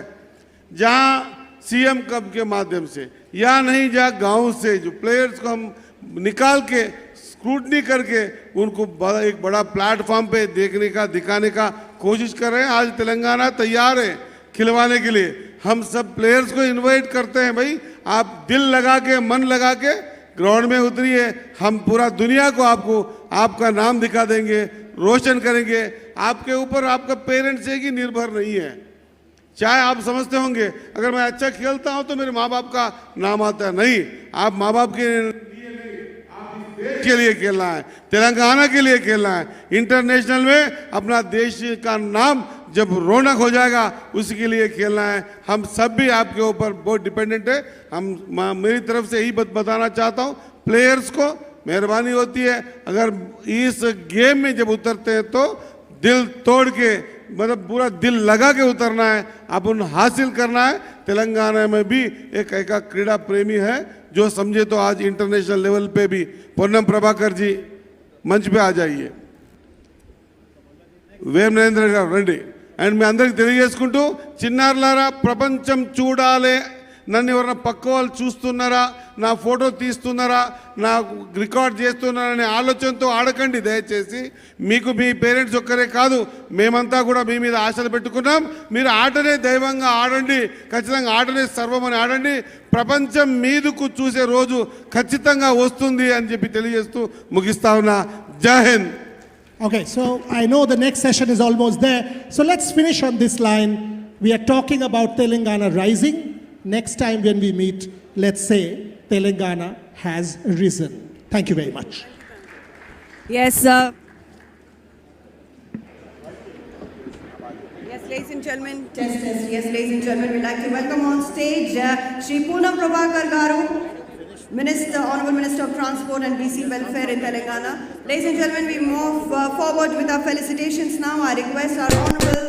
जहां सीएम कप के माध्यम से या नहीं जहां गांव से जो प्लेयर्स को हम निकाल के स्क्रूटनी करके उनको एक बड़ा प्लेटफॉर्म पे देखने का दिखाने का कोशिश कर रहे हैं। आज तेलंगाना तैयार है खिलवाने के लिए। हम सब प्लेयर्स को इनवाइट करते हैं, भाई आप दिल लगा के मन लगा के ग्राउंड में उतरिए। हम पूरा दुनिया को आपको आपका नाम दिखा देंगे, रोशन करेंगे। आपके ऊपर आपका पेरेंट्स एक ही निर्भर नहीं है। चाहे आप समझते होंगे अगर मैं अच्छा खेलता हूं तो मेरे माँ बाप का नाम आता है, नहीं, आप माँ बाप के देश के लिए खेलना है, तेलंगाना के लिए खेलना है। इंटरनेशनल में अपना देश का नाम जब रौनक हो जाएगा उसी के लिए खेलना है। हम सब भी आपके ऊपर बहुत डिपेंडेंट है। मेरी तरफ से यही बताना चाहता हूँ प्लेयर्स को, मेहरबानी होती है अगर इस गेम में जब उतरते हैं तो दिल तोड़ के, मतलब पूरा दिल लगा के उतरना है, अपन हासिल करना है। तेलंगाना में भी एक क्रीड़ा प्रेमी है जो समझे तो आज इंटरनेशनल लेवल पे भी पोन्नम प्रभाकर जी मंच पे आ जाइए, వేం నరేంద్ర గారు రండి. అండ్ మీ అందరికి తెలియజేసుకుంటూ చిన్నారులారా ప్రపంచం చూడాలి, నన్ను ఎవరైనా పక్క వాళ్ళు చూస్తున్నారా, నా ఫోటో తీస్తున్నారా, నా రికార్డ్ చేస్తున్నారనే ఆలోచనతో ఆడకండి దయచేసి. మీకు మీ పేరెంట్స్ ఒక్కరే కాదు, మేమంతా కూడా మీ మీద ఆశలు పెట్టుకున్నాం. మీరు ఆటనే దైవంగా ఆడండి, ఖచ్చితంగా ఆటనే సర్వమని ఆడండి. ప్రపంచం మీదకు చూసే రోజు ఖచ్చితంగా వస్తుంది అని చెప్పి తెలియజేస్తూ ముగిస్తా ఉన్నా. జై Hind. Okay, so I know the next session is almost there. So let's finish on this line. We are talking about Telangana rising. Next time when we meet, let's say Telangana has risen. Thank you very much. Yes, sir. Yes, ladies and gentlemen, test. Yes, ladies and gentlemen, we'd like to welcome on stage Shri Poonam Prabhakar Garu, Minister, Honorable Minister of Transport and BC Welfare in Telangana. Ladies and gentlemen, we move forward with our felicitations now. I request our Honorable,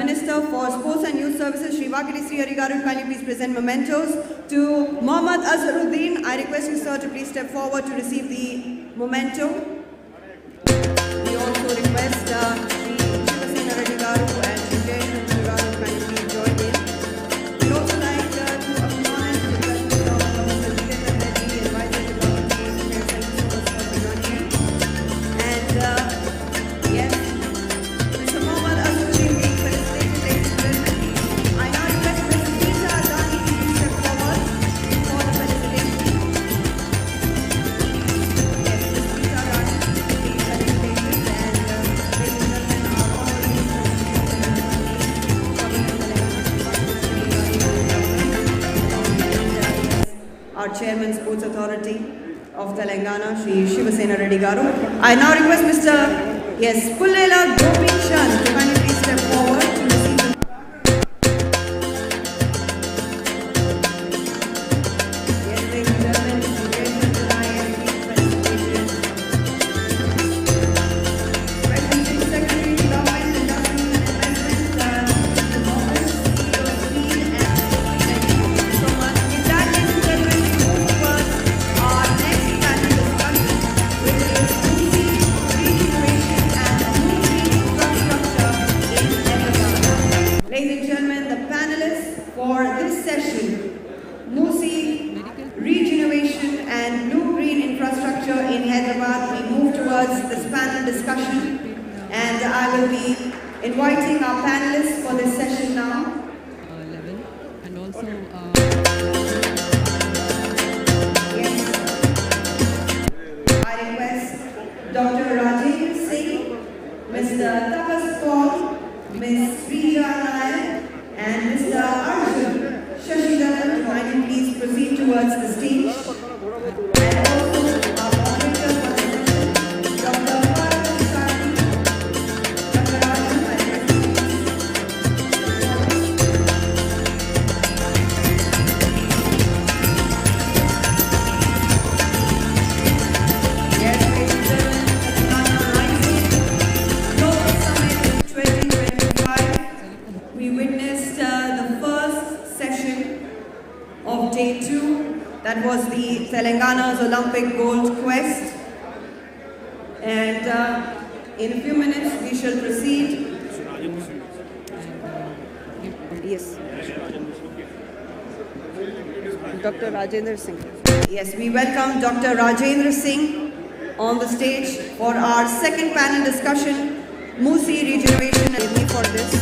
Minister for Sports and Youth Services, Shri Vakili Sri Hari Garu, kindly please present mementos to Mohammad Azharuddin. I request you, sir, to please step forward to receive the memento. We also request Shri Shivasena Reddy Garu and Shri Jayashankar Garu to kindly please join in. We also like to acknowledge the presence of Mr. Revanth Reddy, advisor to Government. Thank you so much for joining in. And yes, Mr. Mohammad Azharuddin being felicitated, ladies and gentlemen. I now request Ms. Geeta Adani to please step forward for the felicitation. Yes, Ms. Geeta Adani being felicitated, and ladies and gentlemen, our honorary our Chairman Sports Authority of Telangana, Shri Shivasena Reddy Garu. I now request Mr. Pullela Gopichan to kindly please step forward to receive the ladies and gentlemen, Shri Jayashankar Garu being felicitated. Special Chief Secretary, Government, Industry and Investment, the Office, CEO, Speed and thank you so much. With that, ladies and gentlemen, we move towards our next panel discussion, which is Musi regeneration and new green infrastructure in Telangana. Ladies and gentlemen, the panelists for this session, Musi regeneration and new green infrastructure in Hyderabad. We move towards this panel discussion, and I will be inviting our panelists for this session now. And also Yes. I request Dr. Rajiv Singh, Mr. Tapas Paul, Ms. Rija Nair, and Mr. Arjun Shashidharan to kindly please proceed towards the stage. And also our moderator for the session, Dr. Parvati Sari. Dr. Arjun, I request you please. Yes, ladies and gentlemen, Telangana Rising Global Summit 2025. We witnessed the first session of day 2. That was the Telangana's Olympic Gold Quest. And in a few minutes, we shall proceed. Yes. Dr. Rajendra Singh. Yes, we welcome Dr. Rajendra Singh on the stage for our second panel discussion, Musi regeneration, and me for this.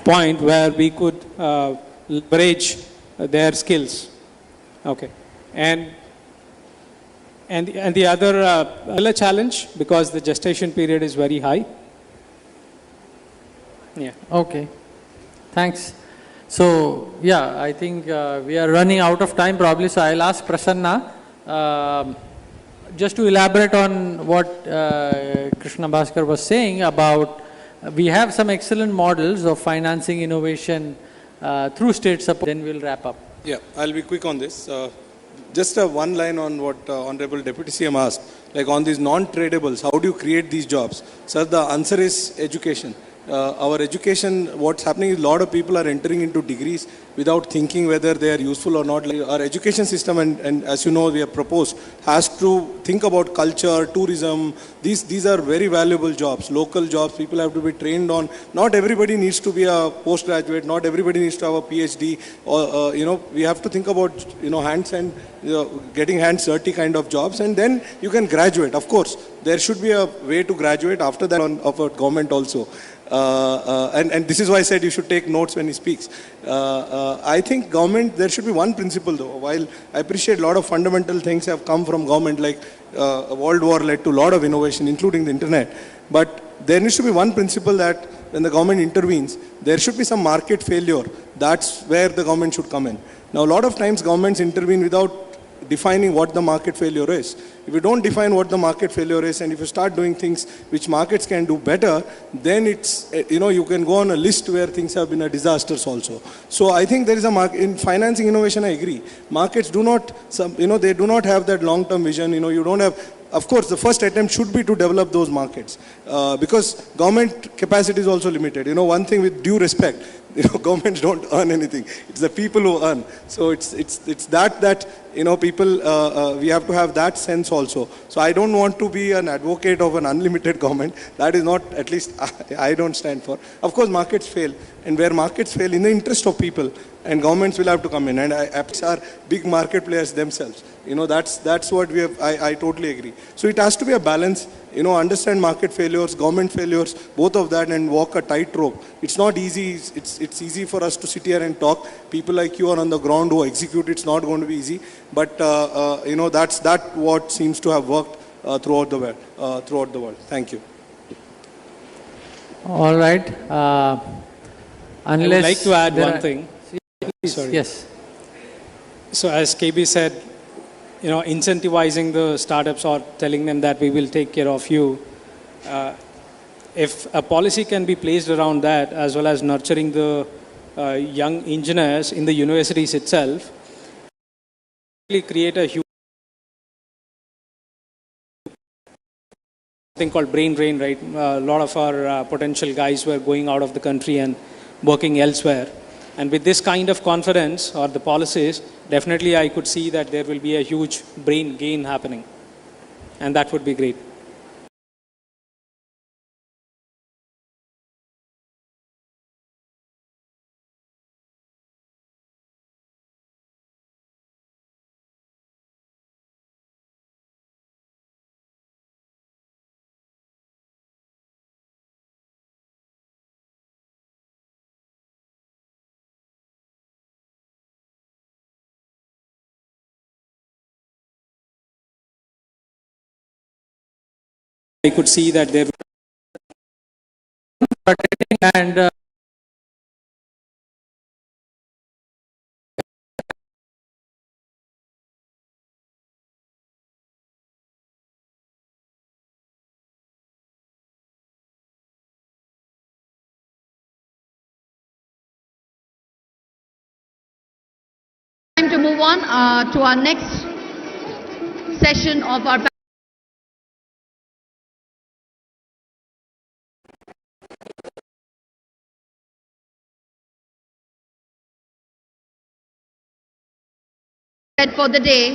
point where we could leverage their skills. Okay, and the other challenge, because the gestation period is very high. Yeah. Okay. Thanks. So yeah, I think we are running out of time probably. So I'll ask Prasanna just to elaborate on what Krishna Bhaskar was saying about we have some excellent models of financing innovation through state support. Then we'll wrap up. Yeah, I'll be quick on this. Just one line on what Honorable Deputy CM asked, like on these non-tradables, how do you create these jobs? Sir, the answer is education. Our education, what's happening is a lot of people are entering into degrees without thinking whether they are useful or not. Our education system, and as you know, we have proposed, has to think about culture, tourism. These are very valuable jobs, local jobs. People have to be trained on. Not everybody needs to be a postgraduate. Not everybody needs to have a PhD. Or we have to think about hands and getting hands dirty kind of jobs, and then you can graduate. Of course, there should be a way to graduate after that of a government also. And this is why I said you should take notes when he speaks. I think government, there should be one principle though. While I appreciate a lot of fundamental things have come from government, like World War led to a lot of innovation, including the internet. But there needs to be one principle that when the government intervenes, there should be some market failure. That's where the government should come in. Now, a lot of times governments intervene without defining what the market failure is. If you don't define what the market failure is, and if you start doing things which markets can do better, then it's, you can go on a list where things have been a disasters also. So I think there is a market, in financing innovation I agree. Markets do not, they do not have that long-term vision, you don't have, of course the first attempt should be to develop those markets. Because government capacity is also limited. One thing with due respect, governments don't earn anything. It's the people who earn. So it's that people, we have to have that sense also. So I don't want to be an advocate of an unlimited government. That is not, at least I don't stand for. Of course, markets fail. And where markets fail, in the interest of people, and governments will have to come in. And apps are big market players themselves. That's what we have, I totally agree. So it has to be a balance. Understand market failures, government failures, both of that, and walk a tightrope. It's not easy. It's easy for us to sit here and talk. People like you are on the ground who execute. It's not going to be easy. But that's what seems to have worked throughout the world. Thank you. All right. I would like to add one thing. Sorry. Yes. So as KB said, incentivizing the startups or telling them that we will take care of you. If a policy can be placed around that, as well as nurturing the young engineers in the universities itself, create a huge thing called brain drain, right? A lot of our potential guys were going out of the country and working elsewhere. And with this kind of confidence or the policies, definitely I could see that there will be a huge brain gain happening. And that would be great. I could see that there and time to move on to our next session of our for the day.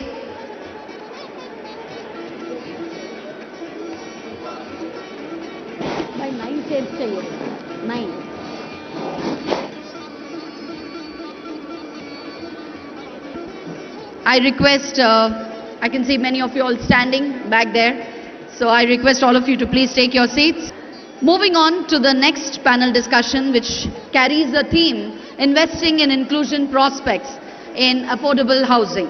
By 9 shades चाहिए 9. I request, I can see many of you all standing back there. So I request all of you to please take your seats. Moving on to the next panel discussion, which carries the theme Investing in Inclusion Prospects in Affordable Housing.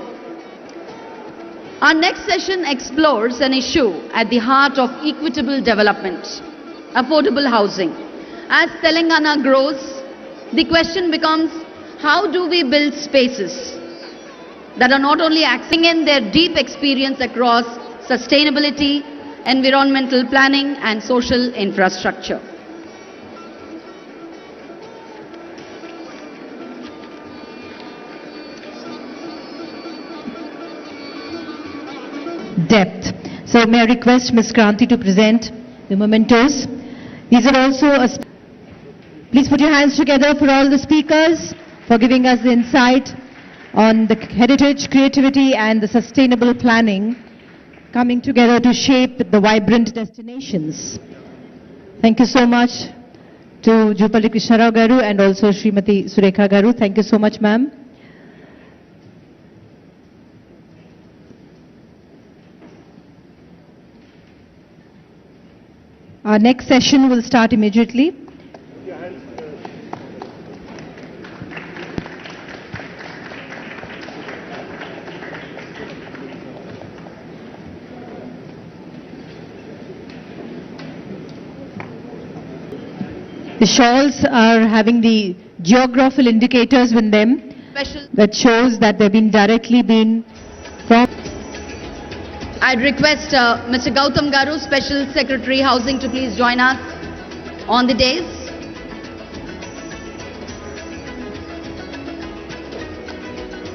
Our next session explores an issue at the heart of equitable development, affordable housing. As Telangana grows, the question becomes, how do we build spaces that are not only acting in their deep experience across sustainability, environmental planning and social infrastructure. Depth. So may I request Ms. Kranti to present the mementos. These are also please put your hands together for all the speakers for giving us the insight on the heritage, creativity and the sustainable planning coming together to shape the vibrant destinations. Thank you so much to Jupalli Krishnarao Garu and also Srimati Surekha Garu. Thank you so much, ma'am. Our next session will start immediately. The shawls are having the geographical indicators with them that shows that they've been directly from. I'd request Mr. Gautam Garu, Special Secretary Housing, to please join us on the dais.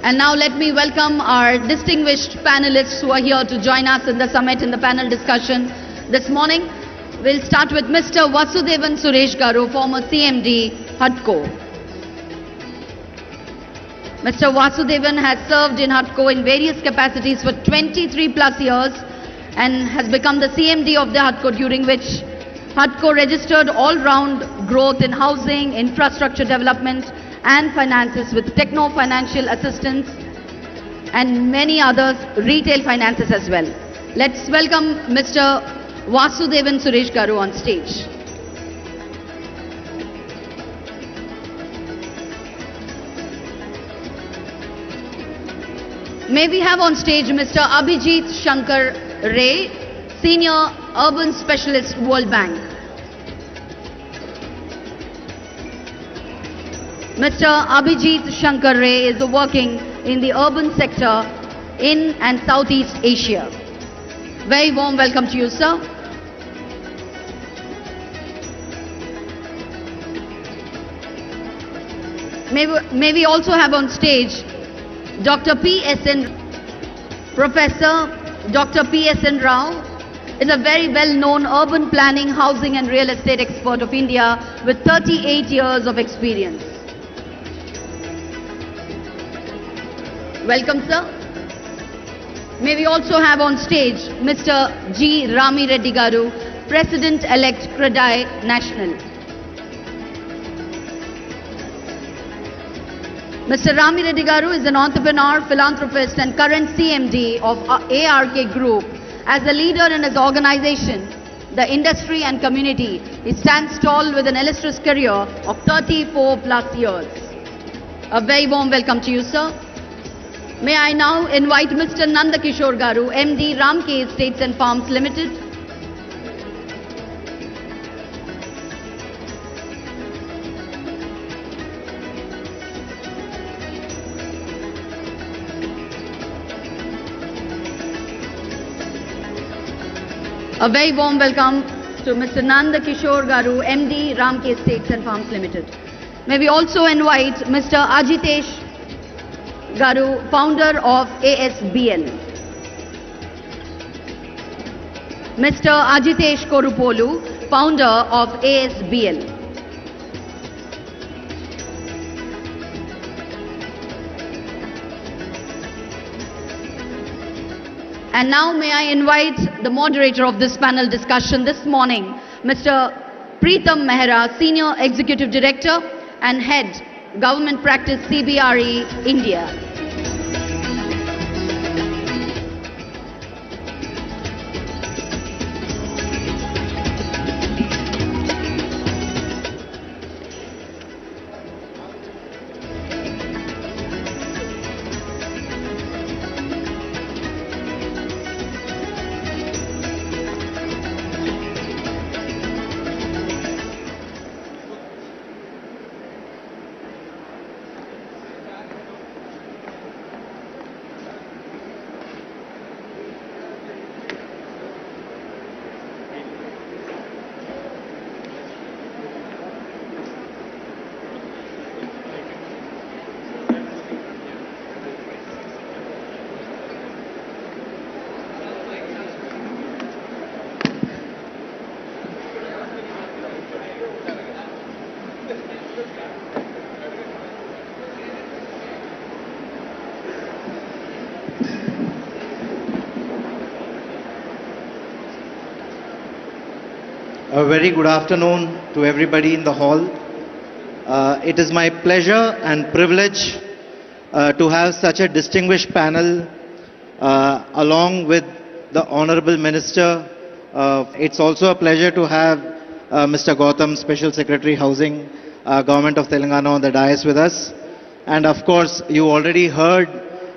And now let me welcome our distinguished panelists who are here to join us in the summit in the panel discussion this morning. We'll start with Mr. Vasudevan Suresh Garu, former CMD, HUDCO. Mr. Vasudevan has served in HUDCO in various capacities for 23 plus years and has become the CMD of the HUDCO, during which HUDCO registered all-round growth in housing, infrastructure development and finances with techno-financial assistance and many others, retail finances as well. Let's welcome Mr. Vasudevan Suresh Garu on stage. May we have on stage Mr. Abhijit Shankar Ray, Senior Urban Specialist, World Bank. Mr. Abhijit Shankar Ray is working in the urban sector in and Southeast Asia. Very warm welcome to you, sir. May we also have on stage Dr. P.S.N. Professor Dr. P.S.N. Rao is a very well-known urban planning, housing and real estate expert of India with 38 years of experience. Welcome, sir. May we also have on stage Mr. G. Rami Reddy Garu, President-elect CREDAI National. Mr. Rami Reddy Garu is an entrepreneur, philanthropist and current CMD of ARK Group. As a leader in his organization, the industry and community, he stands tall with an illustrious career of 34 plus years. A very warm welcome to you, sir. May I now invite Mr. Nanda Kishore Garu, MD, Ramke Estates and Farms Limited. A very warm welcome to Mr. Nanda Kishore Garu, MD, Ramke Estates and Farms Limited. May we also invite Mr. Ajitesh Garu, founder of ASBL. Mr. Ajitesh Korupolu, founder of ASBL. And now may I invite the moderator of this panel discussion this morning, Mr. Preetham Mehra, Senior Executive Director and Head, Government Practice CBRE, India. A very good afternoon to everybody in the hall. It is my pleasure and privilege to have such a distinguished panel along with the Honorable Minister. It's also a pleasure to have Mr. Gautam, Special Secretary Housing, Government of Telangana on the dais with us. And of course, you already heard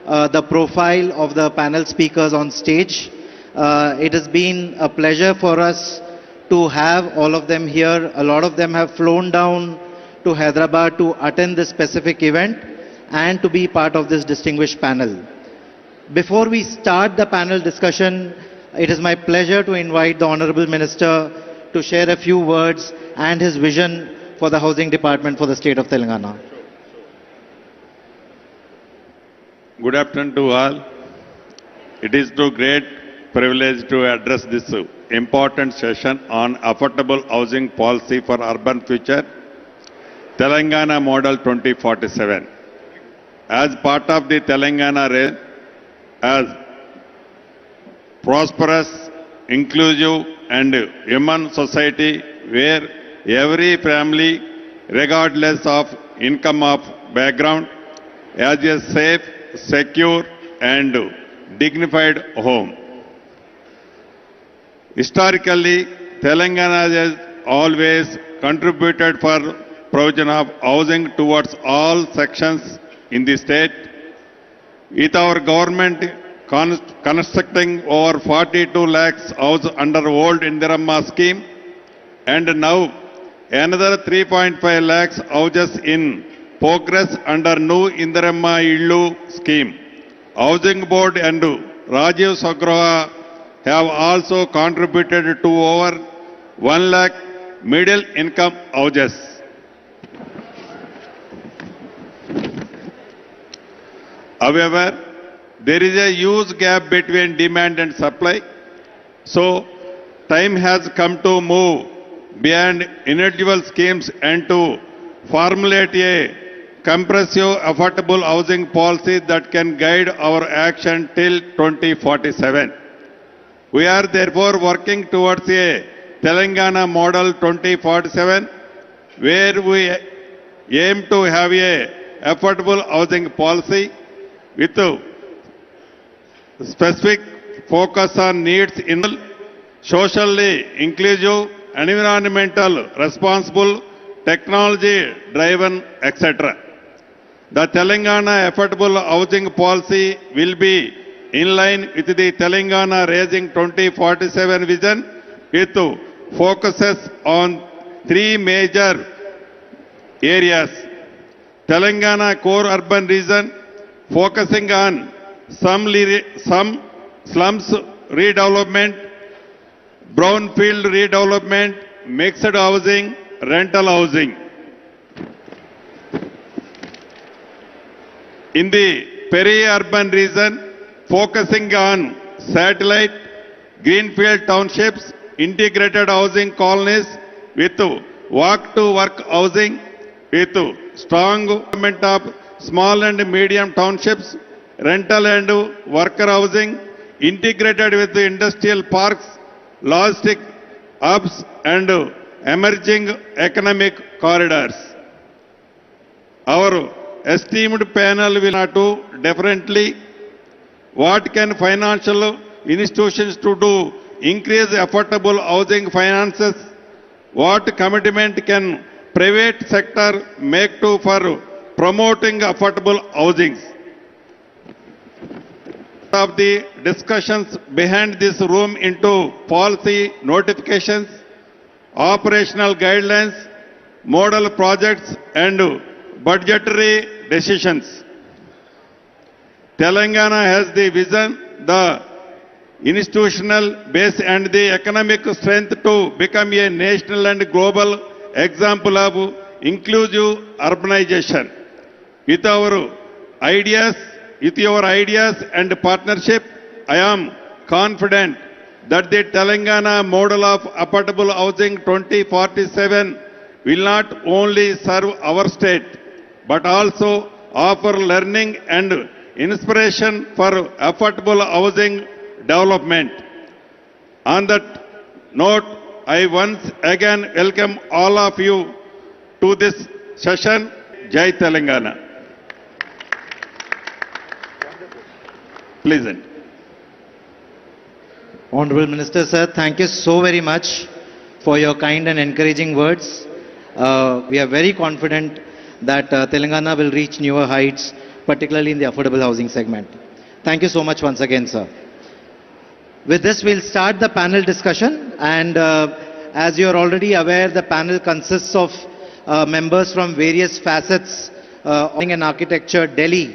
the profile of the panel speakers on stage. It has been a pleasure for us to have all of them here. A lot of them have flown down to Hyderabad to attend this specific event and to be part of this distinguished panel. Before we start the panel discussion, it is my pleasure to invite the Honorable Minister to share a few words and his vision for the Housing Department for the state of Telangana. Good afternoon to all. It is a great privilege to address this important session on affordable housing policy for urban future, Telangana Model 2047. As part of the Telangana race, as prosperous, inclusive and human society where every family, regardless of income or background, has a safe, secure and dignified home. Historically, Telangana has always contributed for provision of housing towards all sections in the state, with our government constructing over 42 lakhs houses under old Indiramma scheme and now another 3.5 lakhs houses in progress under new Indiramma Illu scheme. Housing Board and Rajiv Sagraha have also contributed to over 1 lakh middle income houses. However, there is a huge gap between demand and supply. So, time has come to move beyond individual schemes and to formulate a comprehensive affordable housing policy that can guide our action till 2047. We are therefore working towards a Telangana Model 2047, where we aim to have a affordable housing policy with a specific focus on needs in socially inclusive, environmental responsible, technology driven, etc. The Telangana Affordable Housing Policy will be in line with the Telangana Raising 2047 vision with focuses on three major areas. Telangana core urban region focusing on some slums redevelopment, brownfield redevelopment, mixed housing, rental housing. In the peri-urban region, focusing on satellite, greenfield townships, integrated housing colonies with walk-to-work housing, with strong development of small and medium townships, rental and worker housing, integrated with the industrial parks, logistic hubs and emerging economic corridors. Our esteemed panel will not do differently. What can financial institutions to do? Increase affordable housing finances. What commitment can private sector make to for promoting affordable housing? Of the discussions behind this room into policy notifications, operational guidelines, model projects and budgetary decisions. Telangana has the vision, the institutional base and the economic strength to become a national and global example of inclusive urbanization. With your ideas and partnership, I am confident that the Telangana model of affordable housing 2047 will not only serve our state, but also offer learning and inspiration for affordable housing development. On that note, I once again welcome all of you to this session. Jai Telangana. Pleasant. Honorable Minister, sir, thank you so very much for your kind and encouraging words. We are very confident that Telangana will reach newer heights, particularly in the affordable housing segment. Thank you so much once again, sir. With this, we'll start the panel discussion. And as you're already aware, the panel consists of members from various facets of architecture, Delhi,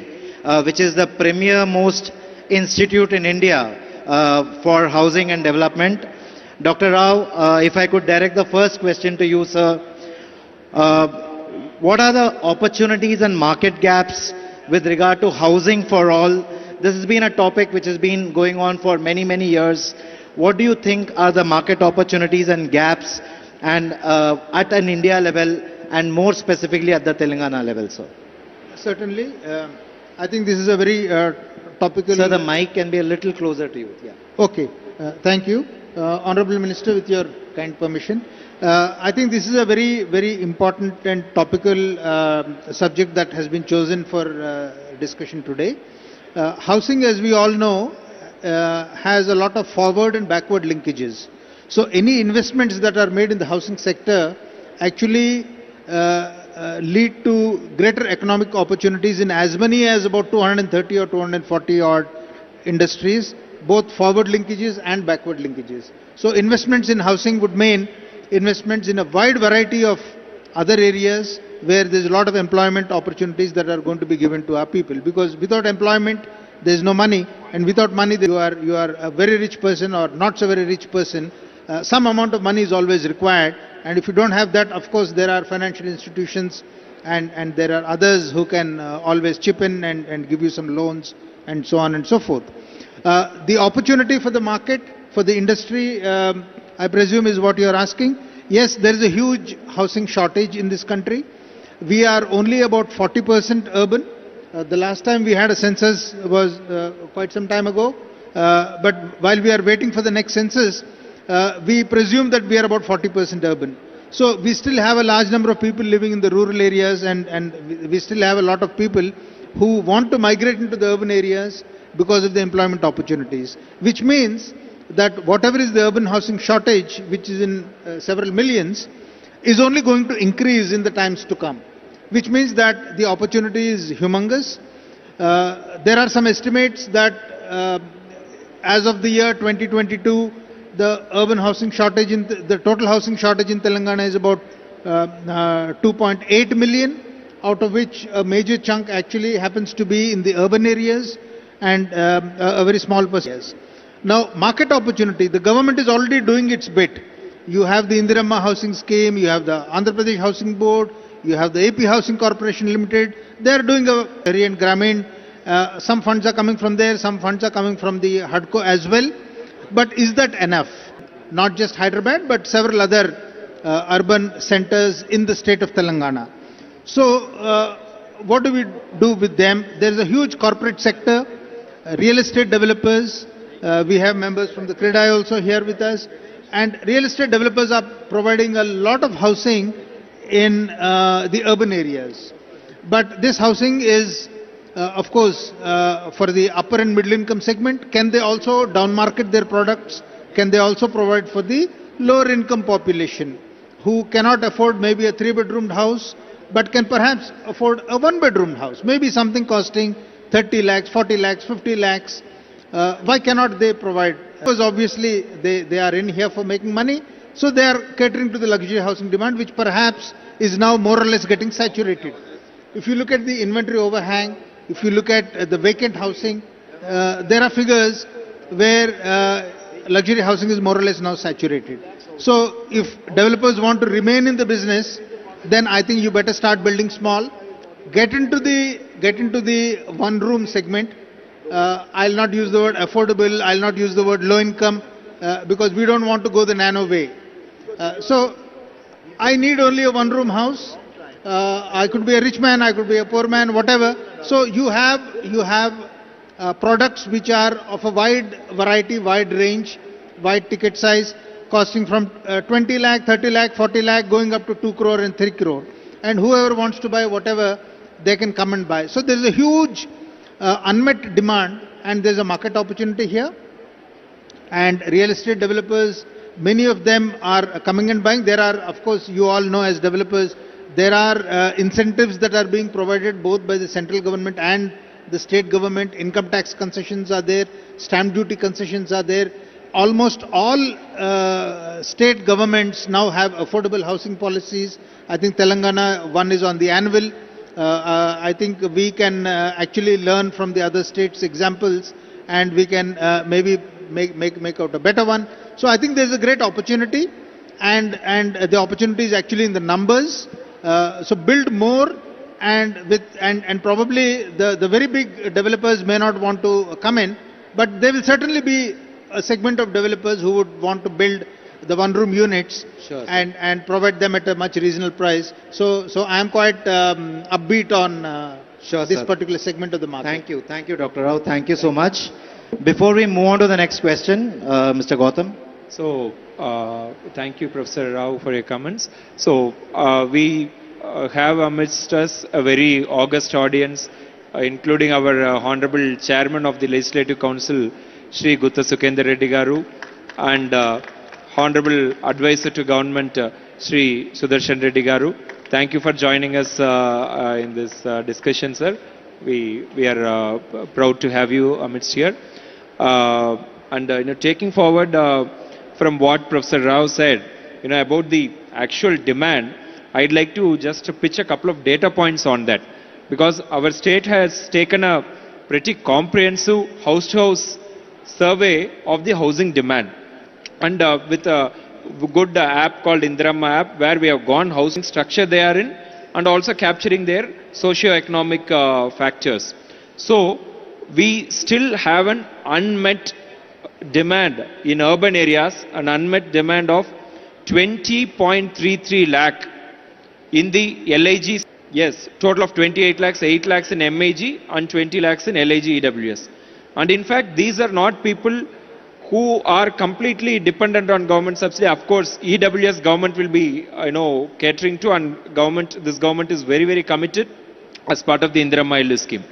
which is the premier most institute in India for housing and development. Dr. Rao, if I could direct the first question to you, sir. What are the opportunities and market gaps with regard to housing for all? This has been a topic which has been going on for many, many years. What do you think are the market opportunities and gaps and at an India level and more specifically at the Telangana level, sir? Certainly. I think this is a very topical... Sir, the mic can be a little closer to you. Yeah. Okay. Thank you. Honorable Minister, with your kind permission. I think this is a very, very important and topical subject that has been chosen for discussion today. Housing, as we all know, has a lot of forward and backward linkages. So any investments that are made in the housing sector actually lead to greater economic opportunities in as many as about 230 or 240 odd industries, both forward linkages and backward linkages. So investments in housing would mean investments in a wide variety of other areas where there's a lot of employment opportunities that are going to be given to our people. Because without employment, there's no money, and without money, you are a very rich person or not so very rich person. Some amount of money is always required, and if you don't have that, of course, there are financial institutions and there are others who can always chip in and give you some loans and so on and so forth. The opportunity for the market, for the industry, I presume is what you are asking. Yes, there is a huge housing shortage in this country. We are only about 40% urban. The last time we had a census was quite some time ago. But while we are waiting for the next census, we presume that we are about 40% urban. So we still have a large number of people living in the rural areas, and we still have a lot of people who want to migrate into the urban areas because of the employment opportunities, which means that whatever is the urban housing shortage, which is in several millions, is only going to increase in the times to come, which means that the opportunity is humongous. There are some estimates that as of the year 2022, the urban housing shortage, the total housing shortage in Telangana is about 2.8 million, out of which a major chunk actually happens to be in the urban areas and a very small percentage. Now, market opportunity, the government is already doing its bit. You have the Indiramma Housing Scheme, you have the Andhra Pradesh Housing Board, you have the AP Housing Corporation Limited. They are doing a area and Gramin. Some funds are coming from there, some funds are coming from the HUDCO as well. But is that enough? Not just Hyderabad, but several other urban centers in the state of Telangana. So, what do we do with them? There is a huge corporate sector, real estate developers. We have members from the CREDAI also here with us. And real estate developers are providing a lot of housing in the urban areas. But this housing is, of course, for the upper and middle income segment. Can they also downmarket their products? Can they also provide for the lower income population who cannot afford maybe a 3-bedroomed house, but can perhaps afford a 1-bedroomed house, maybe something costing 30 lakhs, 40 lakhs, 50 lakhs. Why cannot they provide? Because obviously they are in here for making money, so they are catering to the luxury housing demand, which perhaps is now more or less getting saturated. If you look at the inventory overhang, if you look at the vacant housing, there are figures where luxury housing is more or less now saturated. So if developers want to remain in the business, then I think you better start building small, get into the one-room segment. I'll not use the word affordable, I'll not use the word low income, because we don't want to go the nano way. So I need only a one-room house. I could be a rich man, I could be a poor man, whatever. So you have products which are of a wide variety, wide range, wide ticket size, costing from 20 lakh, 30 lakh, 40 lakh, going up to 2 crore and 3 crore. And whoever wants to buy whatever, they can come and buy. So there is a huge unmet demand, and there is a market opportunity here. And real estate developers, many of them are coming and buying. There are, of course, you all know as developers, there are incentives that are being provided both by the central government and the state government. Income tax concessions are there, stamp duty concessions are there. Almost all state governments now have affordable housing policies. I think Telangana one is on the anvil. I think we can actually learn from the other states' examples, and we can maybe make out a better one. So I think there's a great opportunity, and the opportunity is actually in the numbers. So build more, and probably the very big developers may not want to come in, but there will certainly be a segment of developers who would want to build the one-room units, sure, and provide them at a much reasonable price. So I am quite upbeat on this particular segment of the market. Thank you, Dr. Rao. Thank you so much. Before we move on to the next question, Mr. Gautam. So, thank you, Professor Rao, for your comments. So, we have amidst us a very august audience, including our Honorable Chairman of the Legislative Council, Shri Gutta Sukendra Reddy Garu, and Honorable Advisor to Government, Shri Sudarshan Reddy Garu. Thank you for joining us in this discussion, sir. We are proud to have you amidst here. Taking forward from what Professor Rao said, about the actual demand, I'd like to just pitch a couple of data points on that, because our state has taken a pretty comprehensive house-to-house survey of the housing demand, and with a good app called Indirama app, where we have gone housing structure they are in, and also capturing their socio-economic factors. So we still have an unmet demand in urban areas, an unmet demand of 20.33 lakh in the LIG. Yes, total of 28 lakhs, 8 lakhs in MIG and 20 lakhs in LIG EWS. And in fact, these are not people who are completely dependent on government subsidy. Of course, EWS government will be, catering to, and this government is very, very committed as part of the Indirama ILD scheme.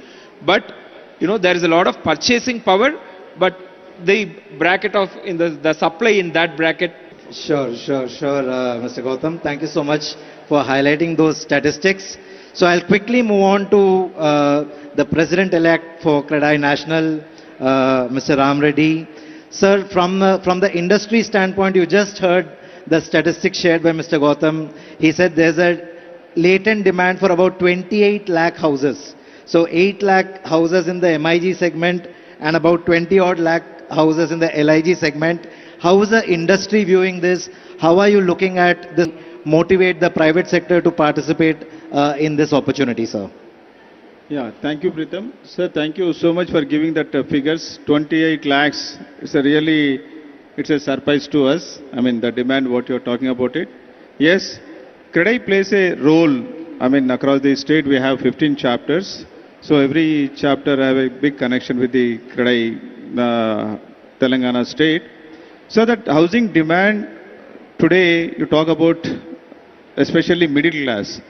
But, there is a lot of purchasing power, but the bracket of, the supply in that bracket. Sure, Mr. Gautam. Thank you so much for highlighting those statistics. So I'll quickly move on to the President-elect for CREDAI National, Mr. Ram Reddy. Sir, from the industry standpoint, you just heard the statistics shared by Mr. Gautam. He said there's a latent demand for about 28 lakh houses. So 8 lakh houses in the MIG segment and about 20 odd lakh houses in the LIG segment. How is the industry viewing this? How are you looking at this? Motivate the private sector to participate in this opportunity, sir? Yeah, thank you, Pritam. Sir, thank you so much for giving that figures. 28 lakhs, it's a surprise to us. I mean, the demand, what you're talking about it. Yes, CREDAI plays a role. I mean, across the state, we have 15 chapters. So every chapter have a big connection with the CREDAI Telangana state. So that housing demand, today you talk about especially middle class.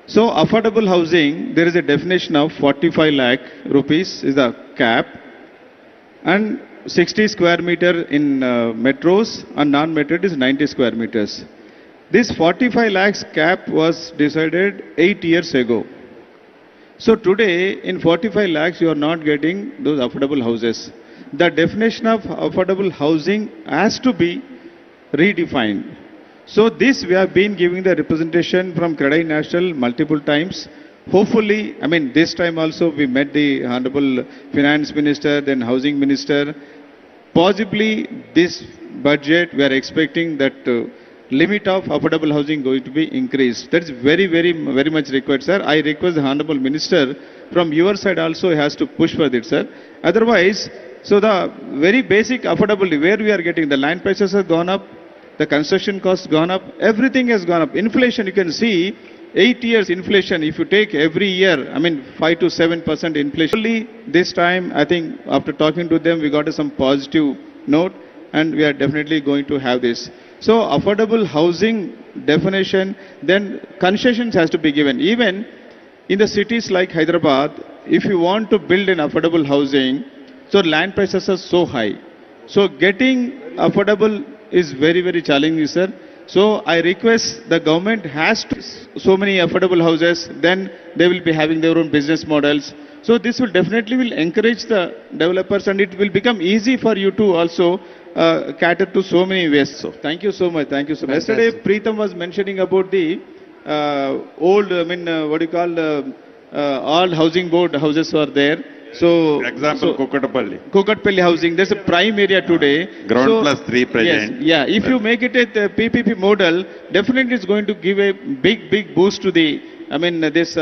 So affordable housing, there is a definition of 45 lakh rupees is the cap, and 60 square meter in metros, and non-metro is 90 square meters. This 45 lakhs cap was decided 8 years ago. So today in 45 lakhs you are not getting those affordable houses. The definition of affordable housing has to be redefined. So this we have been giving the representation from CREDAI National multiple times. Hopefully, I mean this time also we met the Honorable Finance Minister, then Housing Minister. Possibly this budget we are expecting that limit of affordable housing going to be increased. That is very, very, very much required, sir. I request the Honorable Minister from your side also has to push for it, sir. Otherwise, so the very basic affordability where we are getting the land prices have gone up, the construction costs gone up, everything has gone up. Inflation, you can see 8 years inflation, if you take every year, I mean 5 to 7% inflation. Only this time, I think after talking to them, we got some positive note and we are definitely going to have this. So affordable housing definition, then concessions has to be given. Even in the cities like Hyderabad, if you want to build an affordable housing, so land prices are so high. So getting affordable is very, very challenging, sir. So I request the government has to so many affordable houses, then they will be having their own business models. So this will definitely will encourage the developers and it will become easy for you to also cater to so many ways. So thank you so much. Thank you so much. Yesterday, Preetham was mentioning about the old, what do you call, all housing board houses were there. So, example, Kukatpalli. Kukatpalli housing, there's a prime area today. Ground plus 3 present. Yes, yeah, if you make it a PPP model, definitely it's going to give a big boost to the, this